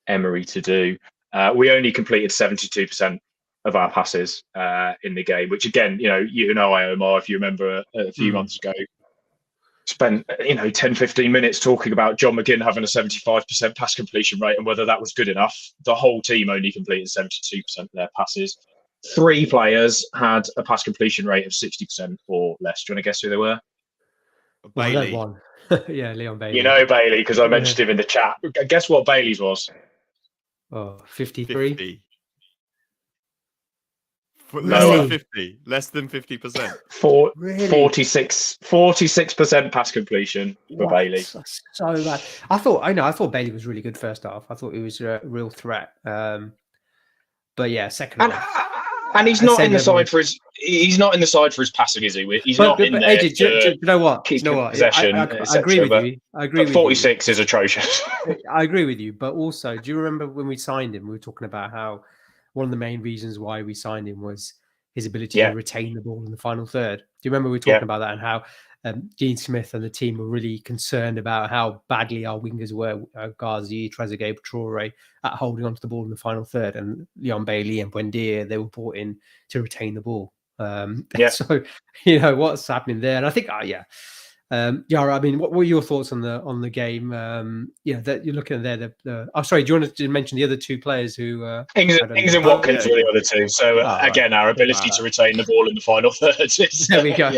Emery to do. We only completed 72% of our passes in the game, which again, Omar, if you remember a few months ago, spent 10-15 minutes talking about John McGinn having a 75% pass completion rate and whether that was good enough. The whole team only completed 72% of their passes. 3 players had a pass completion rate of 60% or less. Do you want to guess who they were? Bailey. One. Yeah, Leon Bailey. Bailey, because I mentioned him in the chat. Guess what Bailey's was? Oh, 53. 50. Less than 50%. 46% pass completion for Bailey. So bad. I thought Bailey was really good first half. I thought he was a real threat. But yeah, second half. And he's not in the side for his. He's not in the side for his passing, is he? He's not in there. Eddie, do you know what? Possession. I agree with you. I agree with 46 is atrocious. I agree with you, but also, do you remember when we signed him? We were talking about how one of the main reasons why we signed him was his ability to retain the ball in the final third. Do you remember we were talking about that, and how Dean Smith and the team were really concerned about how badly our wingers were, Ghazi, Trezeguet, Traore, at holding onto the ball in the final third, and Leon Bailey and Buendia, they were brought in to retain the ball. So, what's happening there? And I think, Yara, I mean, what were your thoughts on the game? That you're looking at there. Oh, sorry, do you want to mention the other two players who? Ings and Watkins were the other two. So again, right. our ability to retain the ball in the final third is. There we go.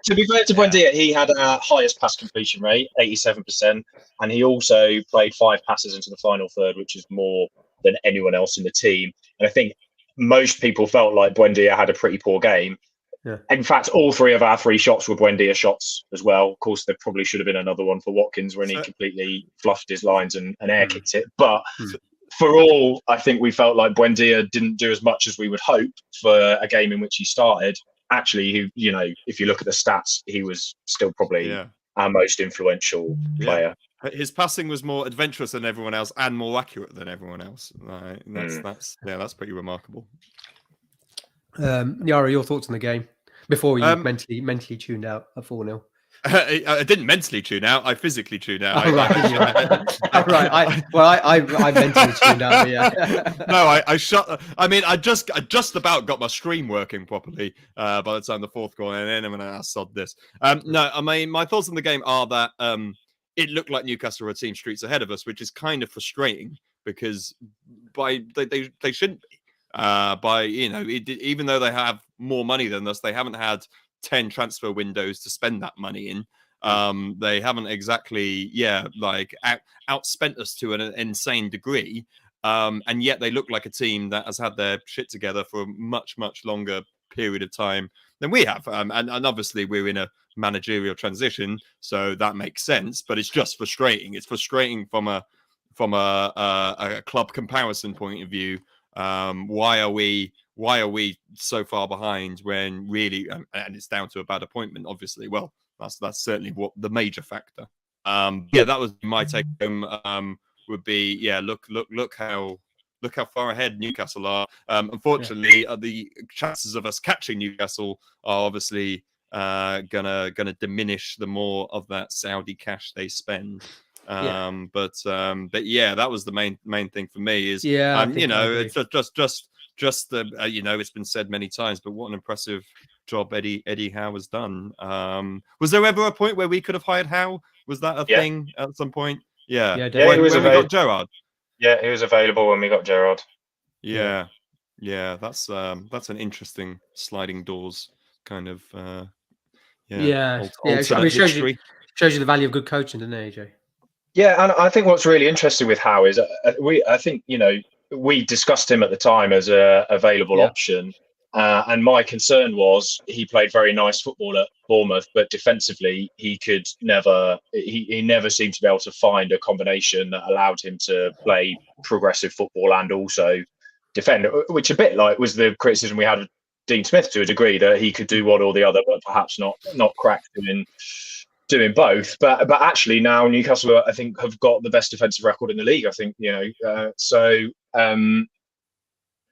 To be fair to Buendia, he had our highest pass completion rate, 87%, and he also played 5 passes into the final third, which is more than anyone else in the team. And I think most people felt like Buendia had a pretty poor game. Yeah. In fact, all 3 of our 3 shots were Buendia shots as well. Of course, there probably should have been another one for Watkins when he completely fluffed his lines and air kicked it. But for all, I think we felt like Buendia didn't do as much as we would hope for a game in which he started. Actually, if you look at the stats, he was still probably our most influential player. His passing was more adventurous than everyone else and more accurate than everyone else. Right? That's pretty remarkable. Yara, your thoughts on the game before you mentally tuned out at 4-0? I didn't mentally tune out. I physically tuned out. Oh, right. I mentally tuned out. Yeah. No, I shut. I mean, I just about got my stream working properly by the time the 4th goal, and then I'm gonna sod this. No, I mean, my thoughts on the game are that it looked like Newcastle were a team streets ahead of us, which is kind of frustrating because they shouldn't be. Even though they have more money than us, they haven't had 10 transfer windows to spend that money in. They haven't exactly outspent us to an insane degree, and yet they look like a team that has had their shit together for a much longer period of time than we have, and obviously we're in a managerial transition, so that makes sense, but it's just frustrating. It's frustrating from a club comparison point of view. Why are we so far behind when really, and it's down to a bad appointment, obviously. Well, that's certainly what the major factor. That was my take home. Would be look how far ahead Newcastle are. Unfortunately, the chances of us catching Newcastle are obviously gonna diminish the more of that Saudi cash they spend. But that was the main thing for me is it's just the it's been said many times, but what an impressive job Eddie Howe has done. Was there ever a point where we could have hired Howe? Was that a thing at some point? Yeah, he was when we got Gerrard. Yeah, he was available when we got Gerrard. Yeah. That's an interesting sliding doors kind of. I mean, shows you the value of good coaching, doesn't it, AJ? Yeah, and I think what's really interesting with Howe is I think we discussed him at the time as a available option, and my concern was he played very nice football at Bournemouth, but defensively he never seemed to be able to find a combination that allowed him to play progressive football and also defend, which a bit like was the criticism we had of Dean Smith to a degree, that he could do one or the other, but perhaps not crack doing both. But actually now Newcastle, I think, have got the best defensive record in the league. I think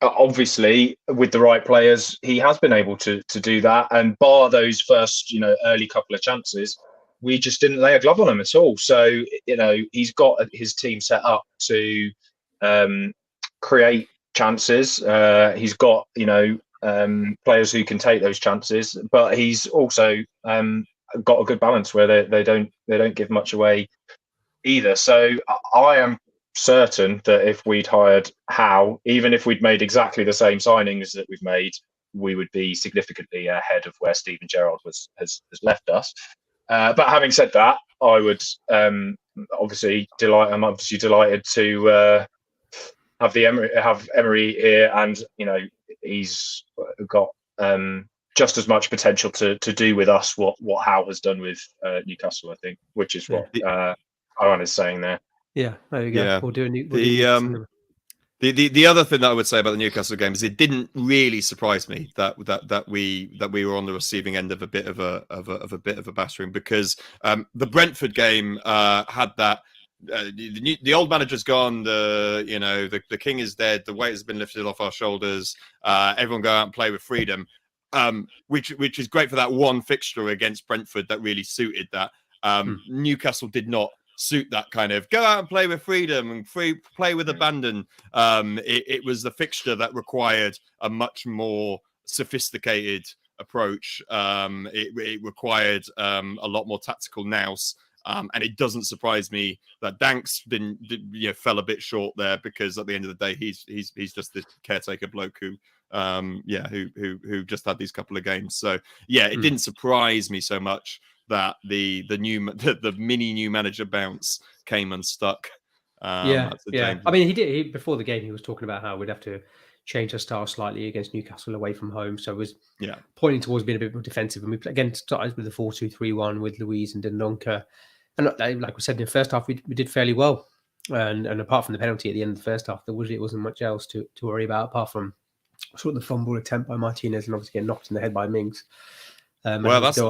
obviously with the right players, he has been able to do that. And bar those first early couple of chances, we just didn't lay a glove on him at all. So he's got his team set up to create chances. He's got players who can take those chances, but he's also got a good balance where they don't give much away either. So I am certain that if we'd hired Howe, even if we'd made exactly the same signings that we've made, we would be significantly ahead of where Steven Gerrard has left us. But having said that, I would I'm obviously delighted to have Emery here, and he's got just as much potential to do with us what Howe has done with Newcastle, I think, which is what Aaron is saying there. Yeah, there you go. Yeah. The other thing that I would say about the Newcastle game is it didn't really surprise me that we were on the receiving end of a bit of a battering, because the Brentford game had that. The old manager's gone. The king is dead. The weight has been lifted off our shoulders. Everyone go out and play with freedom, which is great for that one fixture against Brentford that really suited that. Newcastle did not suit that kind of go out and play with freedom and play with abandon. It was the fixture that required a much more sophisticated approach. It required a lot more tactical nous. And it doesn't surprise me that Danks fell a bit short there, because at the end of the day, he's just this caretaker bloke who just had these couple of games. So yeah, it didn't surprise me so much that the mini new manager bounce came unstuck. I mean, he before the game, he was talking about how we'd have to change our style slightly against Newcastle away from home. So it was pointing towards being a bit more defensive. And we again started with the 4-2-3-1 with Louise and Dendoncker. And like we said in the first half, we did fairly well. And apart from the penalty at the end of the first half, it wasn't much else to worry about, apart from sort of the fumble attempt by Martinez and obviously getting knocked in the head by Mings. Well, that's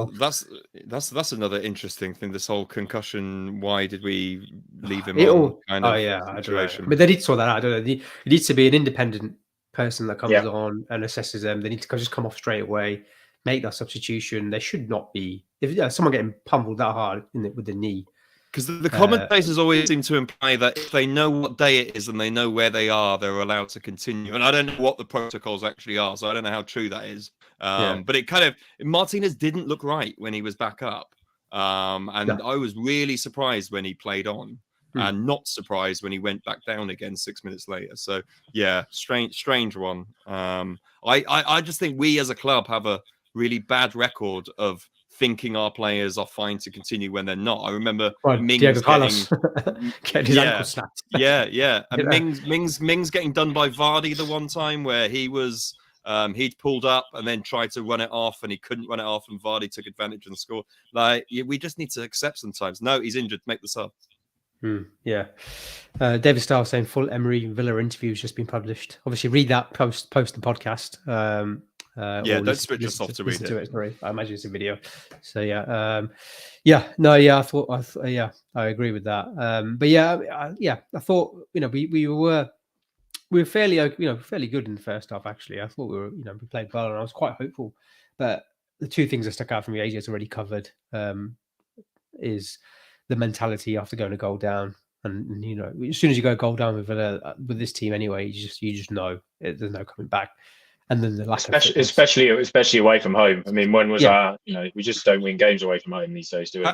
another interesting thing. This whole concussion. Why did we leave him on? Situation. But they did sort that out. I don't know. It needs to be an independent person that comes on and assesses them. They need to just come off straight away, make that substitution. They should not be. If someone getting pummeled that hard with the knee. Because the commentators always seem to imply that if they know what day it is and they know where they are, they're allowed to continue. And I don't know what the protocols actually are, so I don't know how true that is. But it kind of, Martinez didn't look right when he was back up. I was really surprised when he played on and not surprised when he went back down again 6 minutes later. So yeah, strange one. I just think we as a club have a really bad record of thinking our players are fine to continue when they're not. I remember Mings Diego Carlos getting his ankle snapped. And Mings getting done by Vardy the one time where he was he'd pulled up and then tried to run it off and he couldn't run it off and Vardy took advantage and scored. Like, we just need to accept sometimes. No, he's injured. Make the sub. David Starr saying full Emery Villa interview has just been published. Obviously, read that post the podcast. Don't switch us off to read it. Sorry, I imagine it's a video. So I agree with that. I thought we were fairly good in the first half. Actually, I thought we played well, and I was quite hopeful. But the two things that stuck out for me, AJ's already covered, is the mentality after going a goal down, and as soon as you go a goal down with this team anyway, you just know there's no coming back. And then the lack especially away from home. I mean, when was we just don't win games away from home these days, do we?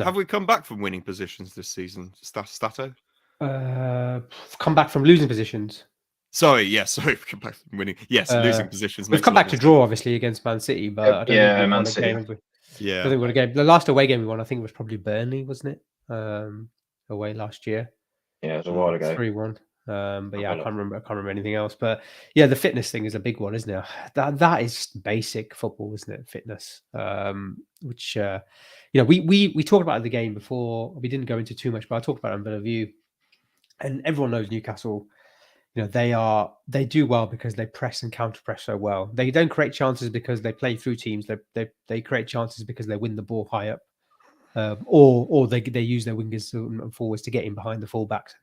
Have we come back from winning positions this season, Stato? Come back from losing positions. Sorry, come back from winning. Yes, losing positions. We've come back to draw, obviously, against Man City, but I don't think we won a game, have we? Yeah, I think we won a game. The last away game we won, I think it was probably Burnley, wasn't it? Away last year. Yeah, it was a while ago. 3-1. I can't remember anything else. But yeah, the fitness thing is a big one, isn't it? That is basic football, isn't it? Fitness, which we talked about the game before. We didn't go into too much, but I talked about it on Villa View, and everyone knows Newcastle. They do well because they press and counter press so well. They don't create chances because they play through teams. They create chances because they win the ball high up, or they use their wingers and forwards to get in behind the fullbacks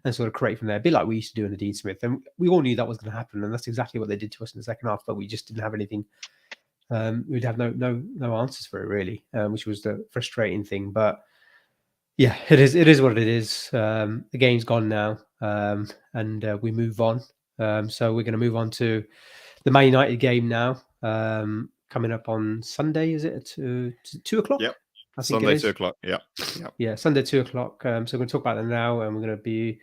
and sort of create from there. A bit like we used to do in the Dean Smith, and we all knew that was going to happen, and that's exactly what they did to us in the second half. But we just didn't have anything. We'd have no answers for it really, which was the frustrating thing. But yeah, it is what it is. The game's gone now, and we move on. So we're going to move on to the Man United game now, coming up on Sunday. Is it at 2 o'clock? Yep. I think Sunday 2 o'clock. Yeah. Yeah, Sunday 2 o'clock. So we're going to talk about that now, and we're going to be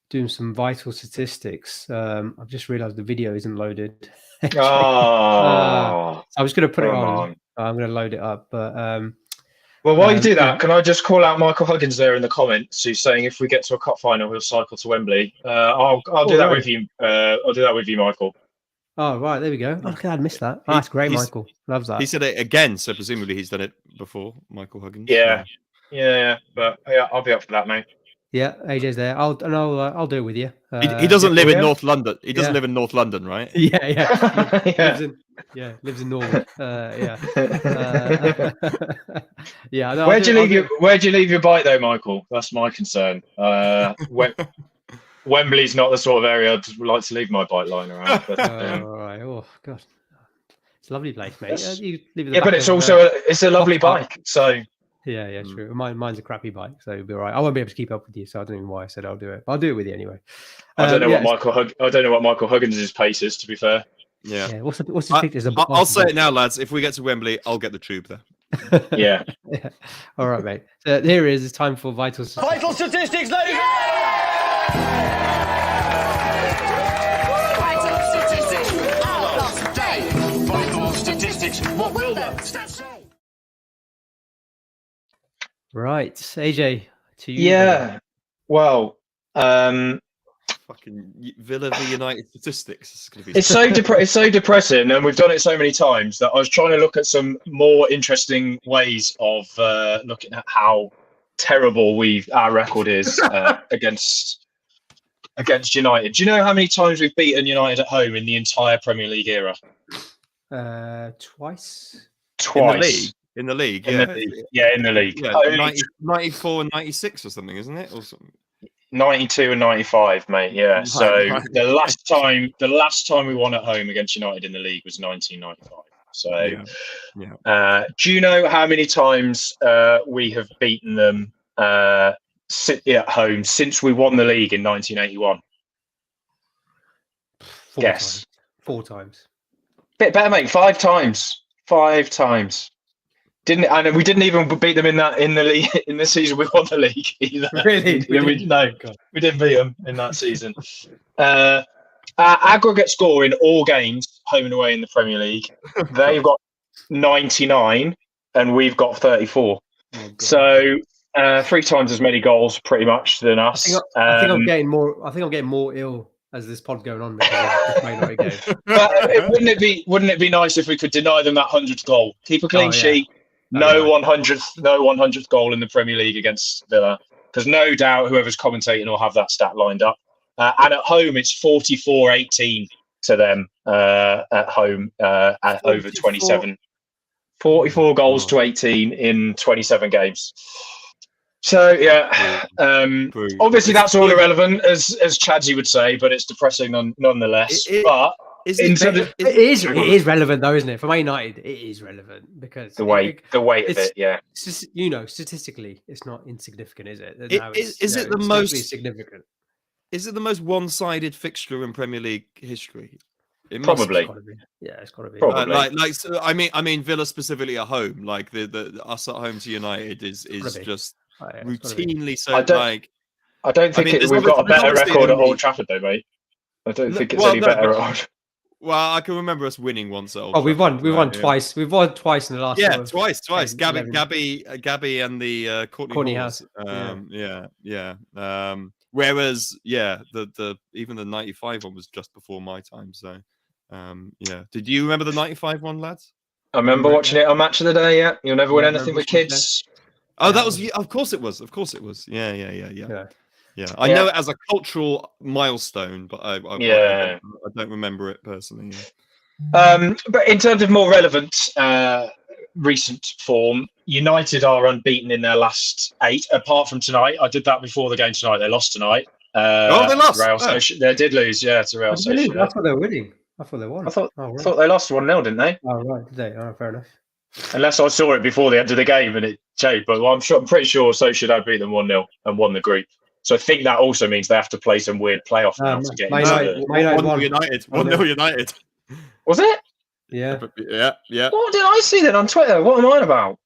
doing some vital statistics. I've just realised the video isn't loaded. Oh, I was going to put it on. I'm going to load it up, but. Well, while you do that, can I just call out Michael Huggins there in the comments, who's saying if we get to a cup final, he'll cycle to Wembley. I'll do that with you. I'll do that with you, Michael. Oh, right. There we go. Oh, I missed that. Oh, that's great, Michael. Loves that. He said it again, so presumably he's done it before, Michael Huggins. Yeah. But I'll be up for that, mate. Yeah, AJ's there. I'll do it with you. He doesn't live in North London. He doesn't live in North London, right? Yeah. Lives in Norwood. Yeah. No, Where'd you leave your bike though, Michael? That's my concern. Wembley's not the sort of area I'd like to leave my bike lying around. But, all right. Oh God, it's a lovely place, mate. But it's also it's a lovely bike. So. Yeah, true. Mine's a crappy bike, so it'll be all right. I won't be able to keep up with you, so I don't know why I said I'll do it. But I'll do it with you anyway. I don't know what Michael Huggins' pace is, to be fair. Yeah. Yeah. What's the picture? I'll say it now, lads. If we get to Wembley, I'll get the tube there. Yeah. Yeah. All right, mate. So here it is. It's time for vital statistics. Vital statistics, ladies. Vital statistics. Our last day. Vital statistics. What will the stats say? Right, AJ, to you. Yeah. Well, Fucking Villa v United statistics. It's going to be. it's so depressing, and we've done it so many times that I was trying to look at some more interesting ways of looking at how terrible our record is against United. Do you know how many times we've beaten United at home in the entire Premier League era? Twice. Twice. In the league, In yeah. the league. Yeah, in the league. Yeah, Only 94 and 96 or something, isn't it? Or something. 92 and 95, mate. Yeah. Right, So right. the last time we won at home against United in the league was 1995. So, Yeah. do you know how many times we have beaten them at home since we won the league in 1981? Guess. 4 times. Bit better, mate. 5 times. 5 times. And we didn't even beat them in the league in the season we won the league either. Really? No, we didn't beat them in that season. Our aggregate score in all games, home and away in the Premier League, they've got 99 and we've got 34. Oh, So 3 times as many goals, pretty much, than us. I think I'm getting more ill as this pod's going on because of this Man Utd game. But wouldn't it be nice if we could deny them that 100th goal, keep a clean sheet, That'd be no 100th goal in the Premier League against Villa, because no doubt whoever's commentating will have that stat lined up. And at home, it's 44-18 to them at home at over 27. 44 goals to 18 in 27 games. So yeah, obviously that's all irrelevant, as Chadsy would say, but it's depressing nonetheless. It is relevant though, isn't it? For Man United, it is relevant because the weight of it, yeah. It's just, statistically, it's not insignificant, is it? Is it the most significant? Is it the most one-sided fixture in Premier League history? Probably. It's got to be. Probably. So, I mean, Villa specifically at home, like the us at home to United is just routinely so. I don't think we've got a better record at Old Trafford, though, mate. I don't think it's any better at Old. Well, I can remember us winning once at Old Trafford. We've won right, twice. We've won twice in the last. Yeah, twice. Gabby and the Courtney House. Whereas, the even the 95 one was just before my time. So, Did you remember the 95 one, lads? I remember watching it on Match of the Day. Yeah, you'll never win anything with kids. Oh, that was. Of course it was. Yeah. I know it as a cultural milestone, but I don't remember it personally. Yeah. But in terms of more relevant recent form, United are unbeaten in their last 8, apart from tonight. I did that before the game tonight. They lost tonight. They lost. They did lose, to Real Sociedad. I thought they were winning. I thought they won. I thought they lost 1-0, didn't they? Oh, right. Did they? Oh, fair enough. Unless I saw it before the end of the game and it changed. But I'm pretty sure Sociedad beat them 1-0 and won the group. So I think that also means they have to play some weird playoff now to get into United. 1-0 United. Was it? Yeah. Yeah. What did I see then on Twitter? What am I on about?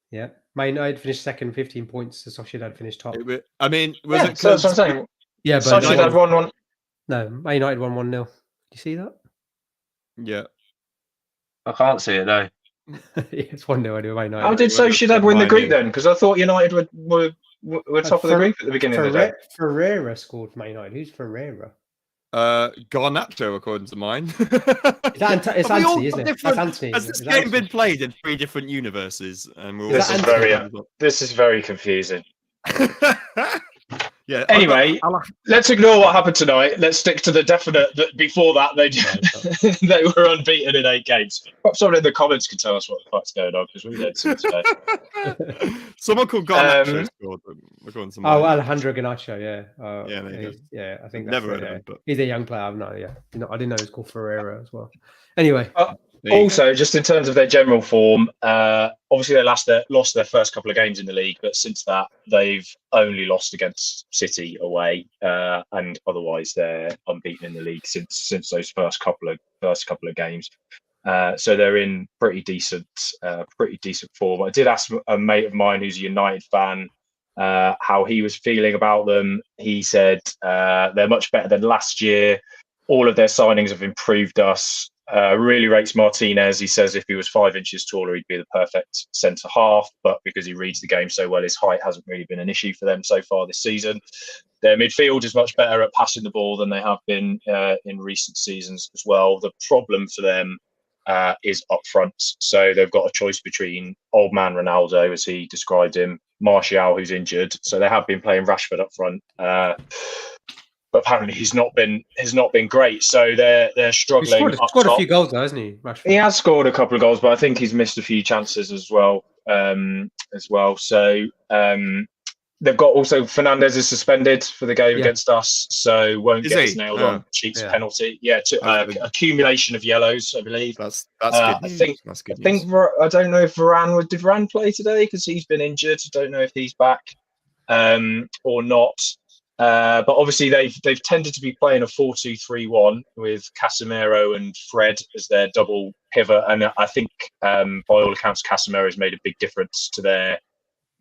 Yeah. Man United finished second, 15 points. So Sociedad finished top. Was it? That's what I'm saying. Yeah, but Sociedad won 1. No, Man United won 1-0. Do you see that? Yeah. I can't see it though. It's 1-0 anyway. Man United. How did Sociedad win the group then? Because I thought United were top of the group at the beginning of the day. Ferreira scored for Man United. Who's Ferreira? Garnacho, according to mine. It's Anthony, isn't it? That's Anthony. Has this game been played in 3 different universes? And This is very confusing. Yeah. Anyway, let's ignore what happened tonight. Let's stick to the definite that before that they were unbeaten in 8 games. Perhaps someone in the comments can tell us what the fuck's going on because we don't seem to know. Someone called Garnacho scored. Alejandro Garnacho, I think never heard of him, but he's a young player. I didn't know he was called Ferreira as well. Anyway, Also, just in terms of their general form, obviously they lost their first couple of games in the league, but since that they've only lost against City away, and otherwise they're unbeaten in the league since those first couple of games. So they're in pretty decent form. I did ask a mate of mine who's a United fan how he was feeling about them. He said they're much better than last year. All of their signings have improved us. Really rates Martinez. He says if he was 5 inches taller, he'd be the perfect centre half. But because he reads the game so well, his height hasn't really been an issue for them so far this season. Their midfield is much better at passing the ball than they have been in recent seasons as well. The problem for them is up front. So they've got a choice between old man Ronaldo, as he described him, Martial, who's injured. So they have been playing Rashford up front. But apparently he's not been great. So they're struggling. He's scored a few goals though, hasn't he, Rashford? He has scored a couple of goals, but I think he's missed a few chances as well. So they've got also Fernandez is suspended for the game against us, so won't get his nailed on Cheek's penalty. Accumulation of yellows, I believe. That's good news. I think I don't know if did Varane play today because he's been injured. I don't know if he's back or not. But obviously they've tended to be playing a 4-2-3-1 with Casemiro and Fred as their double pivot, and I think by all accounts Casemiro's made a big difference to their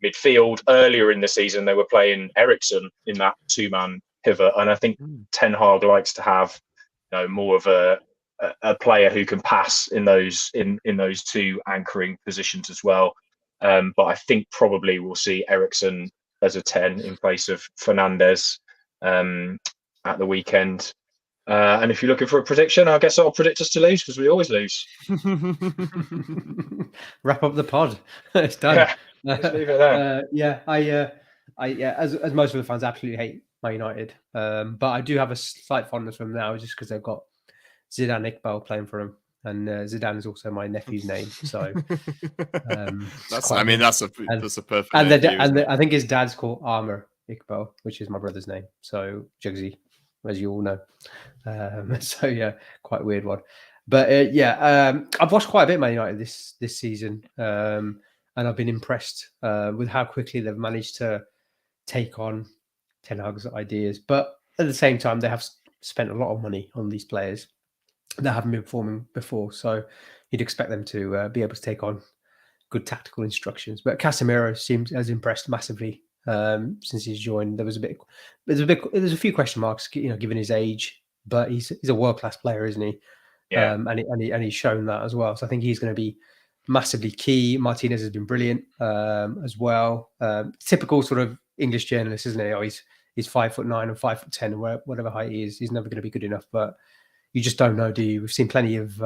midfield. Earlier in the season they were playing Eriksen in that 2-man pivot, and I think Ten Hag likes to have more of a player who can pass in those two anchoring positions as well. But I think probably we'll see Eriksen as a 10 in place of Fernandez at the weekend. And if you're looking for a prediction, I guess I'll predict us to lose because we always lose. Wrap up the pod. It's done. Yeah, let's leave it there. As most of the fans absolutely hate Man United, but I do have a slight fondness for them now, just because they've got Zidane Iqbal playing for them. And Zidane is also my nephew's name, so that's a perfect. And I think his dad's called Omar Iqbal, which is my brother's name. So Jugsy, as you all know. So yeah, quite a weird one. But I've watched quite a bit of Man United this season, and I've been impressed with how quickly they've managed to take on Ten Hag's ideas. But at the same time, they have spent a lot of money on these players that haven't been performing before, so you'd expect them to be able to take on good tactical instructions. But Casemiro has impressed massively since he's joined. There's a few question marks, given his age, but he's a world-class player, isn't he? Yeah. And he's shown that as well. So I think he's going to be massively key. Martinez has been brilliant as well. Typical sort of English journalist, isn't he? Oh, he's 5'9" and 5'10", or whatever height he is. He's never going to be good enough, but you just don't know, do you? We've seen plenty of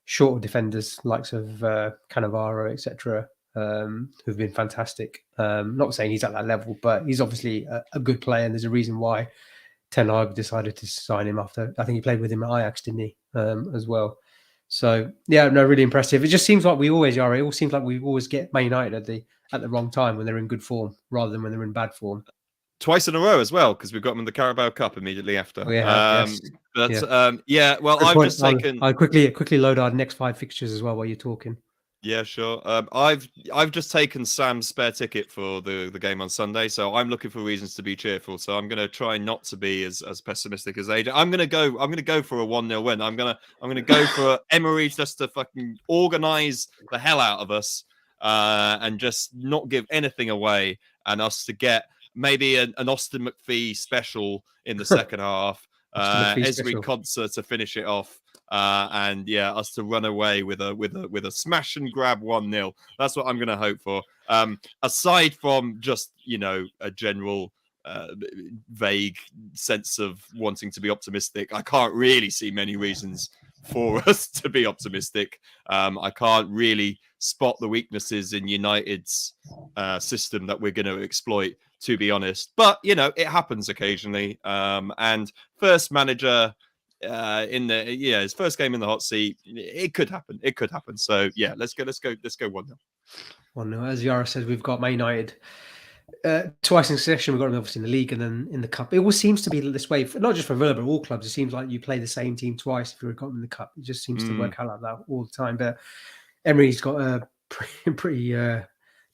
shorter defenders, likes of Cannavaro, etc., who've been fantastic. Not saying he's at that level, but he's obviously a good player, and there's a reason why Ten Hag decided to sign him after. I think he played with him at Ajax, didn't he, as well? So yeah, no, really impressive. It just seems like we always are. It all seems like we always get Man United at the wrong time when they're in good form, rather than when they're in bad form. Twice in a row as well, because we've got them in the Carabao Cup immediately after. Yes. Well, I've just taken. I'll quickly load our next 5 fixtures as well while you're talking. Yeah, sure. I've just taken Sam's spare ticket for the game on Sunday, so I'm looking for reasons to be cheerful. So I'm going to try not to be as pessimistic as AJ. I'm going to go for a 1-0 win. I'm going to go for Emery just to fucking organise the hell out of us, and just not give anything away, and us to get maybe an Austin McPhee special in the second half. Esri concert to finish it off, and us to run away with a smash and grab 1-0. That's what I'm going to hope for. Aside from just a general vague sense of wanting to be optimistic, I can't really see many reasons for us to be optimistic. I can't really spot the weaknesses in United's system that we're going to exploit, to be honest. But it happens occasionally. And first manager his first game in the hot seat, it could happen. So yeah, let's go 1-0. 1-0. As Yara says, we've got Man United twice in succession. We've got them obviously in the league and then in the cup. It always seems to be this way, not just for Villa, but all clubs. It seems like you play the same team twice if you've got them in the cup. It just seems to work out like that all the time. But Emery's got a pretty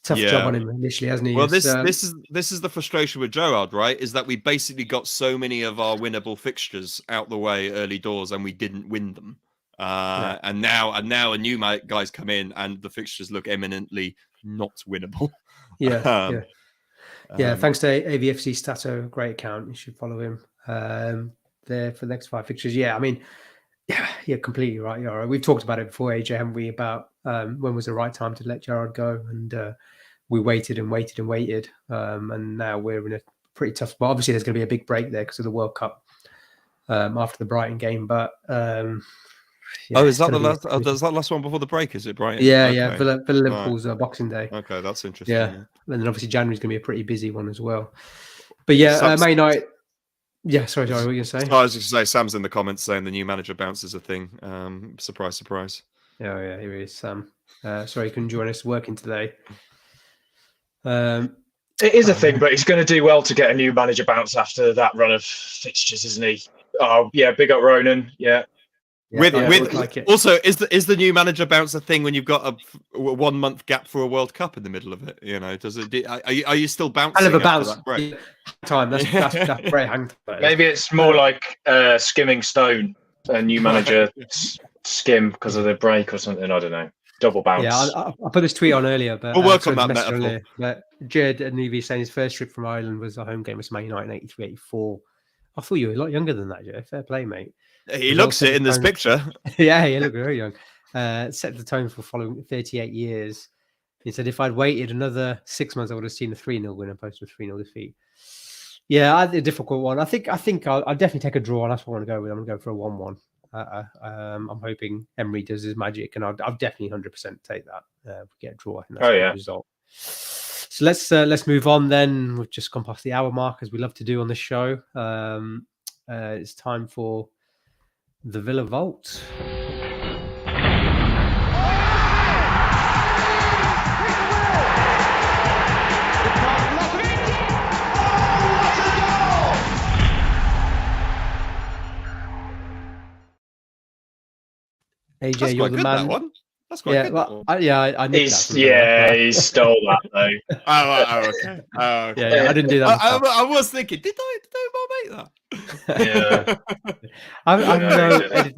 tough job on him initially, hasn't he? Well, this is the frustration with Gerrard, right? Is that we basically got so many of our winnable fixtures out the way early doors, and we didn't win them. And now a new guy's come in, and the fixtures look eminently not winnable. Yeah. Thanks to AVFC Stato, great account. You should follow him there for the next 5 fixtures. Yeah, I mean, yeah, completely right. You're right. We've talked about it before, AJ, haven't we? About when was the right time to let Gerrard go, and we waited and waited and waited, and now we're in a pretty tough spot. Obviously, there's going to be a big break there because of the World Cup after the Brighton game. But is that the last? Is that last one before the break? Is it Brighton? Yeah, okay. For Liverpool's Boxing Day. Okay, that's interesting. Yeah, and then obviously January's going to be a pretty busy one as well. But yeah, Man Utd. Yeah, sorry, what were you going to say? I was just going to say, Sam's in the comments saying the new manager bounce is a thing. Surprise, surprise. Oh yeah, here he is, Sam. Sorry, he couldn't join us working today. It is a thing, but he's going to do well to get a new manager bounce after that run of fixtures, isn't he? Oh yeah, big up Ronan. Yeah. Also, is the new manager bounce a thing when you've got a 1 month gap for a World Cup in the middle of it? You know, does it? Are you still bouncing? I love a bounce. Time. That's great hang time. Maybe it's more like skimming stone. A new manager skim because of the break or something. I don't know. Double bounce. Yeah, I put this tweet on earlier, but we'll work on that metaphor. But Jed and Evie saying his first trip from Ireland was a home game with Man Utd in 83, 84. I thought you were a lot younger than that, Joe. Fair play, mate. He looks it in this picture. Yeah, he looked very young. Set the tone for following 38 years. He said, if I'd waited another 6 months, I would have seen a 3-0 win opposed to a 3-0 defeat. Yeah, a difficult one. I think I'll definitely take a draw. That's what I want to go with. I'm going to go for a 1-1. I'm hoping Emery does his magic, and I'll definitely 100% take that. If we get a draw, I think that's a good result. So let's move on then. We've just gone past the hour mark, as we love to do on the show. It's time for the Villa Vault. AJ, that's you're the man. That one. That's quite good. Well, I nicked he stole that though. Okay. Yeah, I didn't do that. I was thinking, did I make that? Yeah. I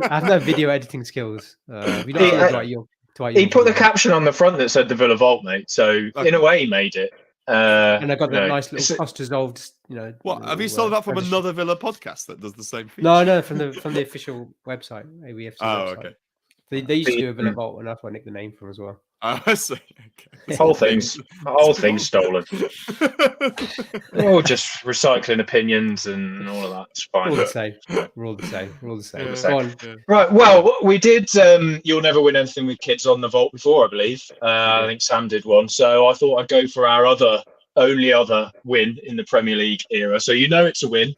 have no video editing skills. He put the caption on the front that said the Villa Vault, mate. So in a way, he made it. And I got that nice little cost resolved. What have you stolen that from another Villa podcast that does the same thing? No, from the official website, AVFC website. Okay. They used to do a Villa Vault, and that's where I nicked the name from as well. I see. Okay. The whole thing's stolen. Just recycling opinions and all of that. It's fine. We're all the same. Right. Well, we did. You'll never win anything with kids on the Vault before, I believe. I think Sam did one. So I thought I'd go for our only other win in the Premier League era. So it's a win.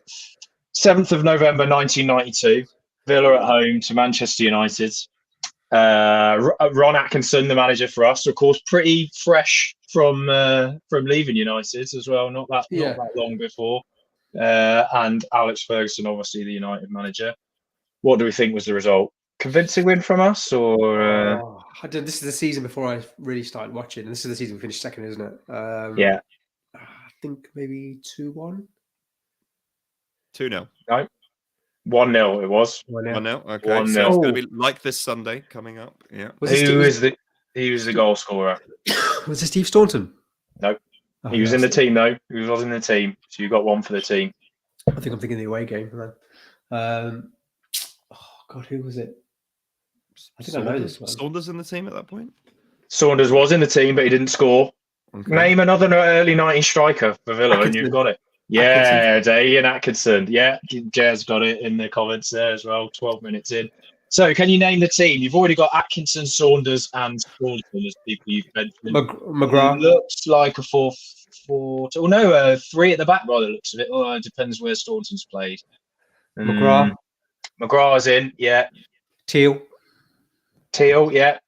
7th of November 1992. Villa at home to Manchester United. Ron Atkinson, the manager for us, of course, pretty fresh from leaving United as well, not that long before. And Alex Ferguson, obviously the United manager. What do we think was the result? Convincing win from us, or? This is the season before I really started watching, and this is the season we finished second, isn't it? Yeah. I think maybe 2-1. 2-0. No. 1-0 it was. 1-0. Okay. 1-0. So it's going to be like this Sunday coming up. Yeah. He was the goal scorer. Was it Steve Staunton? No. He was in the team though. He was in the team. So you got one for the team. I think I'm thinking the away game for that. Who was it? I think I know this one. Saunders in the team at that point? Saunders was in the team, but he didn't score. Okay. Name another early 90s striker for Villa, Atkinson. And you've got it. Yeah, Ian Atkinson. Yeah, Jez got it in the comments there as well, 12 minutes in. So, can you name the team? You've already got Atkinson, Saunders, and Staunton as people you've mentioned. McGrath. Looks like a 4-4. Oh, no, 3 at the back by the looks of it. Oh, it depends where Staunton's played. McGrath. McGrath's in, yeah. Teal, yeah.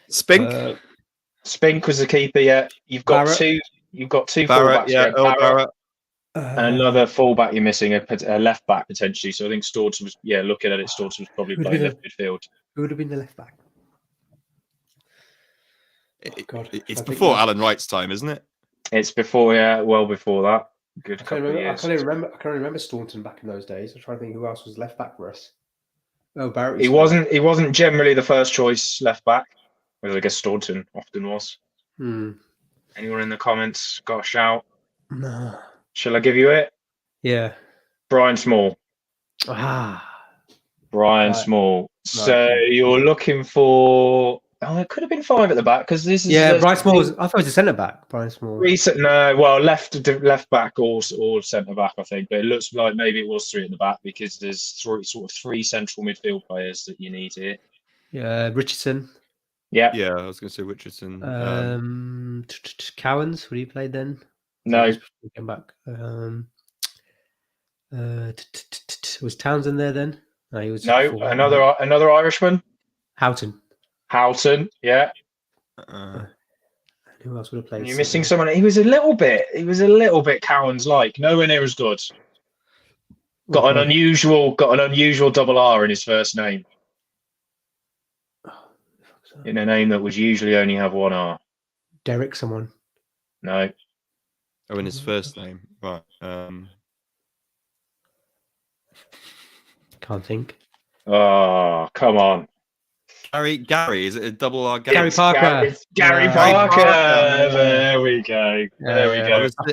Spink. Spink was the keeper, yeah. You've got Barrett. You've got two Barrett, fullbacks. yeah, Earl Barrett. And another fullback you're missing, a left back potentially. So I think Staunton was, looking at it, Staunton was probably playing left midfield. Who would have been the left back? God, It's before Alan Wright's time, isn't it? It's before, well before that. Good couple of years. I can't remember Staunton back in those days. I'm trying to think who else was left back for us. Oh, Barrett. He wasn't generally the first choice left back, as I guess Staunton often was. Anyone in the comments got a shout? No. Shall I give you it? Yeah. Brian Small. Brian Small. So you're looking for... Oh, it could have been 5 at the back because this is... Yeah, Brian Small. I thought he was a centre back. Brian Small. Left back or centre back, I think. But it looks like maybe it was 3 at the back because there's sort of 3 central midfield players that you need here. Yeah, Richardson. Yeah. Yeah, I was going to say Richardson. Cowans, would he played then? No. He came back. Was Townsend there then? No, he was. No, another Irishman. Houghton, yeah. Who else would have played? You're missing someone. He was a little bit Cowans-like. Nowhere near as good. Got an unusual double R in his first name. In a name that would usually only have 1 R. Derek, someone. No. Oh, in his first name, right? Can't think. Oh, come on. Gary, is it a double R? Gary Parker. Gary Parker. There we go.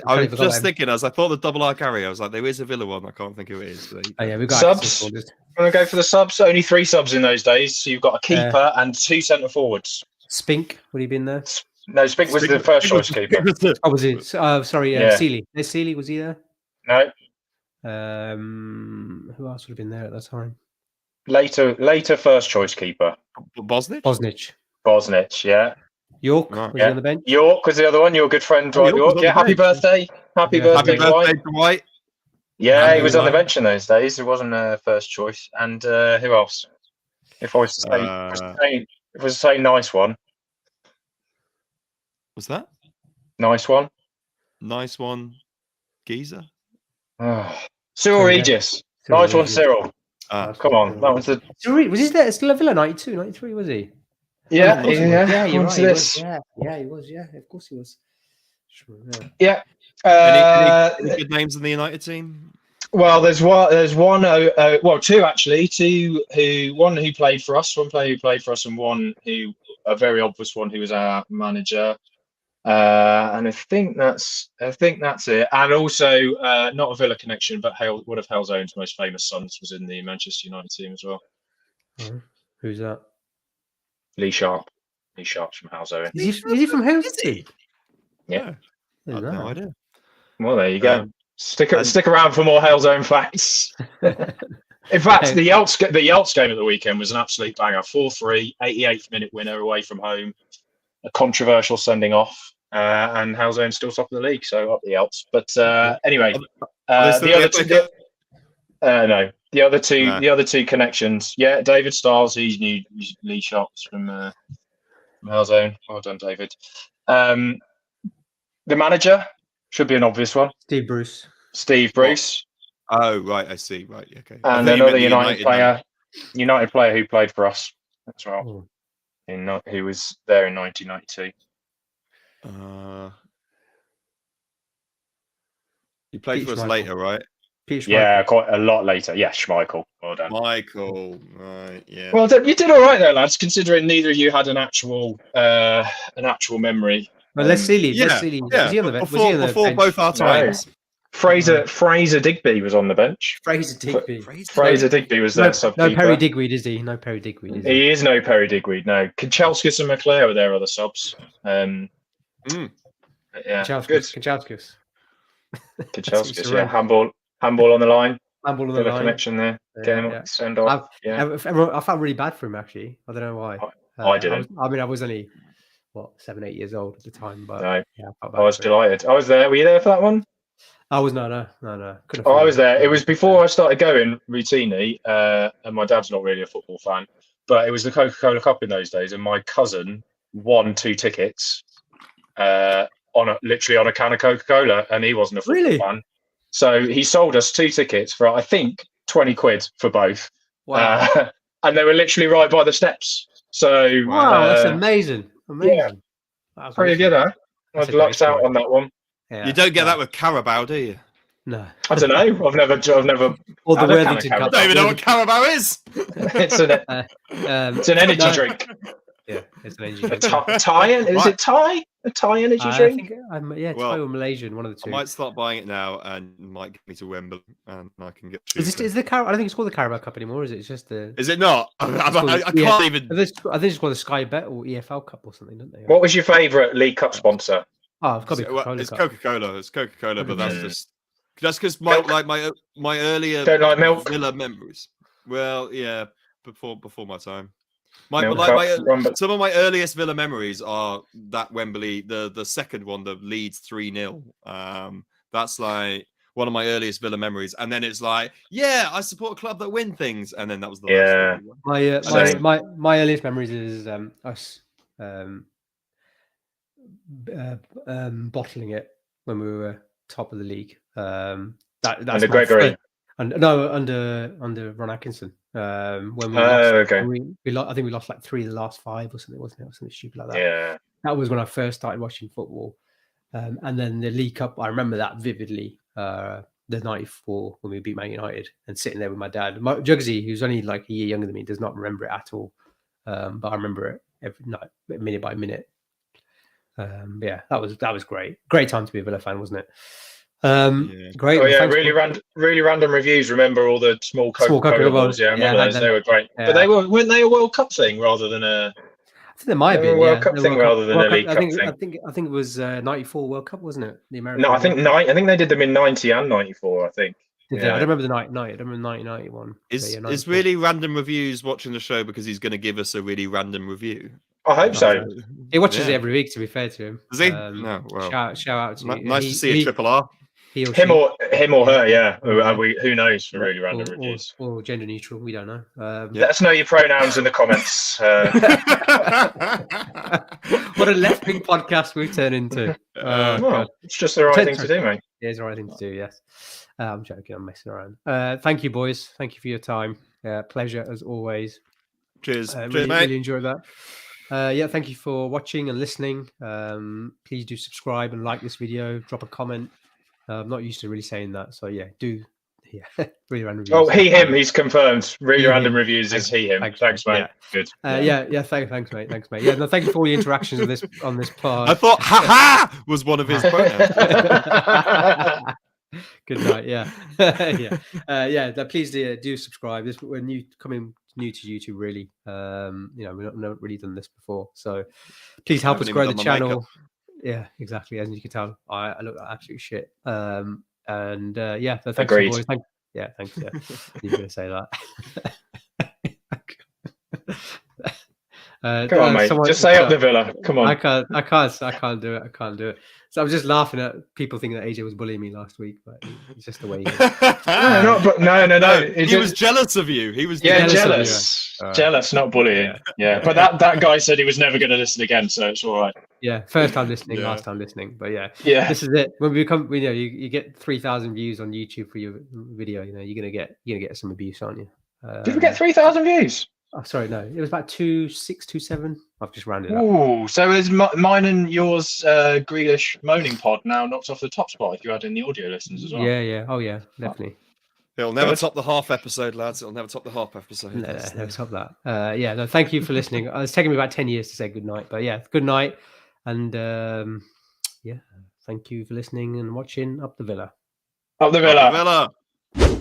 I was just thinking, as I thought the double R Gary, I was like, there is a Villa one. I can't think who it is. We got subs. I'm going to go for the subs. Only 3 subs in those days. So you've got a keeper and 2 centre forwards. Spink, would he been there? No, Spink was the first choice keeper. Oh, was he? Sorry, Seeley. Seeley, was he there? No. Who else would have been there at that time? Later first choice keeper. Bosnich, yeah. York, was he on the bench? York was the other one, your good friend Dwight York. Yeah, happy birthday. Happy birthday, Dwight. Yeah, he was on the bench in those days. It wasn't a first choice. And who else? If I was to say nice one. What's that? Nice one. Nice one. Geezer. Cyril Regis. Nice one, Cyril. Come on. That was was he there still at Villa 92, 93, was he? Yeah, yeah, you're right. He was. Yeah, of course he was. Sure, yeah. Any good names in the United team? Well, there's one. Two actually. One who played for us, one player who played for us, and one who a very obvious one who was our manager. And I think that's it. And also, not a Villa connection, but one of Halesown's most famous sons was in the Manchester United team as well. Who's that? Lee Sharp. Lee Sharp's from Halesowen. Is he from Halesowen? Yeah. I had no idea. Well, there you go. Stick around for more Halesowen facts. In fact, the Yelts game at the weekend was an absolute banger. 4-3, 88th minute winner away from home. A controversial sending off. And Halesowen's still top of the league, so up the Yelts. But anyway, the other two connections. Yeah, David Stiles, he's new. Lee Sharps from Halesowen. Well done, David. The manager should be an obvious one. Steve Bruce. Oh, right, I see. Right, okay. And another United player who played for us as well. Who was there in 1992. You played for us later, right? Yeah, quite a lot later. Yeah, Schmeichel. Well done. Michael, right? Yeah. Well, you did all right there, lads. Considering neither of you had an actual memory. Well, let's see. Yeah. Was he on the bench? Before both our times. Fraser Digby was on the bench. Fraser Digby was there. No Perry Digweed, is he? No Perry Digweed, is he? He is no Perry Digweed. No, Kanchelskis and McClare were there other subs. Yeah, good. Kanchelskis. Yeah, handball on the line. Handball on the line. Connection there. Send off. I felt really bad for him actually. I don't know why. I didn't. I was only 7-8 years old at the time, but no. Yeah, I was delighted. I was there. Were you there for that one? I was no. I was there. It was before I started going routinely, and my dad's not really a football fan, but it was the Coca-Cola Cup in those days, and my cousin won 2 tickets. literally on a can of Coca-Cola, and he wasn't a football Really? fan. So he sold us 2 tickets for, I think, 20 quid for both. Wow. And they were literally right by the steps. So Wow, that's amazing. Amazing. yeah. That's Pretty awesome. good, huh? That's I've a great lucked out story. on that one. Yeah. You don't get Wow. that with Carabao, do you? No. I don't know. I've never Or the had a can of Worthington Carabao. Cup. I don't even know what Carabao is. It's an energy no. drink. Yeah, it's an energy A drink. Thai? Is Right. it Thai? A Thai energy I drink? think, Well, Thai or Malaysian, one of the I two. might start buying it now, and you might get me to Wembley, and I can get. Is the I don't think it's called the Carabao Cup anymore, is it? It's just the. Is it not? I can't even. I think it's called the Sky Bet or EFL Cup or something, don't they? What was your favourite League Cup sponsor? Oh, it's got to be Coca-Cola It's Cup. Coca-Cola. It's Coca-Cola, but that's Mm. just because Milk? my earlier Don't like milk? Villa memories. Well, yeah, before my time. Milk Cup, Some of my earliest Villa memories are that Wembley, the second one, the Leeds 3-0. That's like one of my earliest Villa memories, and then it's like, yeah, I support a club that win things, and then that was the last one. My earliest memories is us bottling it when we were top of the league. That's under Gregory. Under Ron Atkinson. When we lost, Okay. I think we lost like 3 of the last 5 or something, wasn't it? Or something stupid like that. Yeah. That was when I first started watching football. And then the League Cup, I remember that vividly. The 94 when we beat Man United, and sitting there with my dad. Jugsy, who's only like a year younger than me, does not remember it at all. But I remember it every night, minute by minute. Yeah, that was great. Great time to be a Villa fan, wasn't it? Great. Oh yeah, really random reviews. Remember all the small Coca-Cola balls? Yeah, I remember those. They were great. Yeah. But weren't they a World Cup thing rather than a? I think there might have been a World Cup thing rather than a League Cup thing. I think it was 94 World Cup, wasn't it? The American. No, I think they did them in 90 and 94. I think. Yeah. I don't remember the 90. I don't remember 1991. Is really random reviews watching the show because he's going to give us a really random review? I hope so. He watches it every week. To be fair to him, does he? No, well, shout out to you. Nice to see a triple R. Him or her, yeah. Who knows for really random reviews? Or gender neutral, we don't know. Let us know your pronouns in the comments. What a left-wing podcast we've turned into. Well, it's just the right thing to do, mate. It is the right thing to do, yes. I'm joking, I'm messing around. Thank you, boys. Thank you for your time. Pleasure, as always. Cheers. Really, mate. Really enjoyed that. Thank you for watching and listening. Please do subscribe and like this video. Drop a comment. I'm not used to really saying that, so yeah, do. Yeah, really random reviews. Oh, him. He's confirmed. Really random reviews is he, him. Thanks, mate. Yeah. Good. Thanks, mate. Thanks, mate. Yeah, no, thank you for all the interactions on this pod. I thought, ha was one of his pronouns. Good night. Yeah, please do subscribe. We're coming new to YouTube, really. We've not really done this before, so please help us grow the channel. Makeup. Yeah, exactly. As you can tell, I look like absolute shit. So thanks, Agreed. boys. Thanks. Yeah, you're going to say that. Come on, mate. Just say up the Villa. Come on. I can't do it. I can't do it. So I was just laughing at people thinking that AJ was bullying me last week, but it's just the way he is. No. He was jealous of you. He was jealous. Jealous, not bullying. Yeah. But that guy said he was never going to listen again, so it's all right. Yeah, first time listening, last time listening. But yeah, this is it. When we become, you get 3,000 views on YouTube for your video. You're gonna get some abuse, aren't you? Did we get 3,000 views? Oh, sorry, no. It was about 2,600, 2,700. I've just rounded up. Ooh, so is mine and yours Grealish moaning pod now knocked off the top spot if you add in the audio listens as well? Yeah. Oh, yeah, definitely. It'll never top the half episode, lads. It'll never top the half episode. No, never top that. Thank you for listening. It's taken me about 10 years to say good night, but yeah, good night. And thank you for listening and watching Up the Villa. Up the Villa. Up the Villa.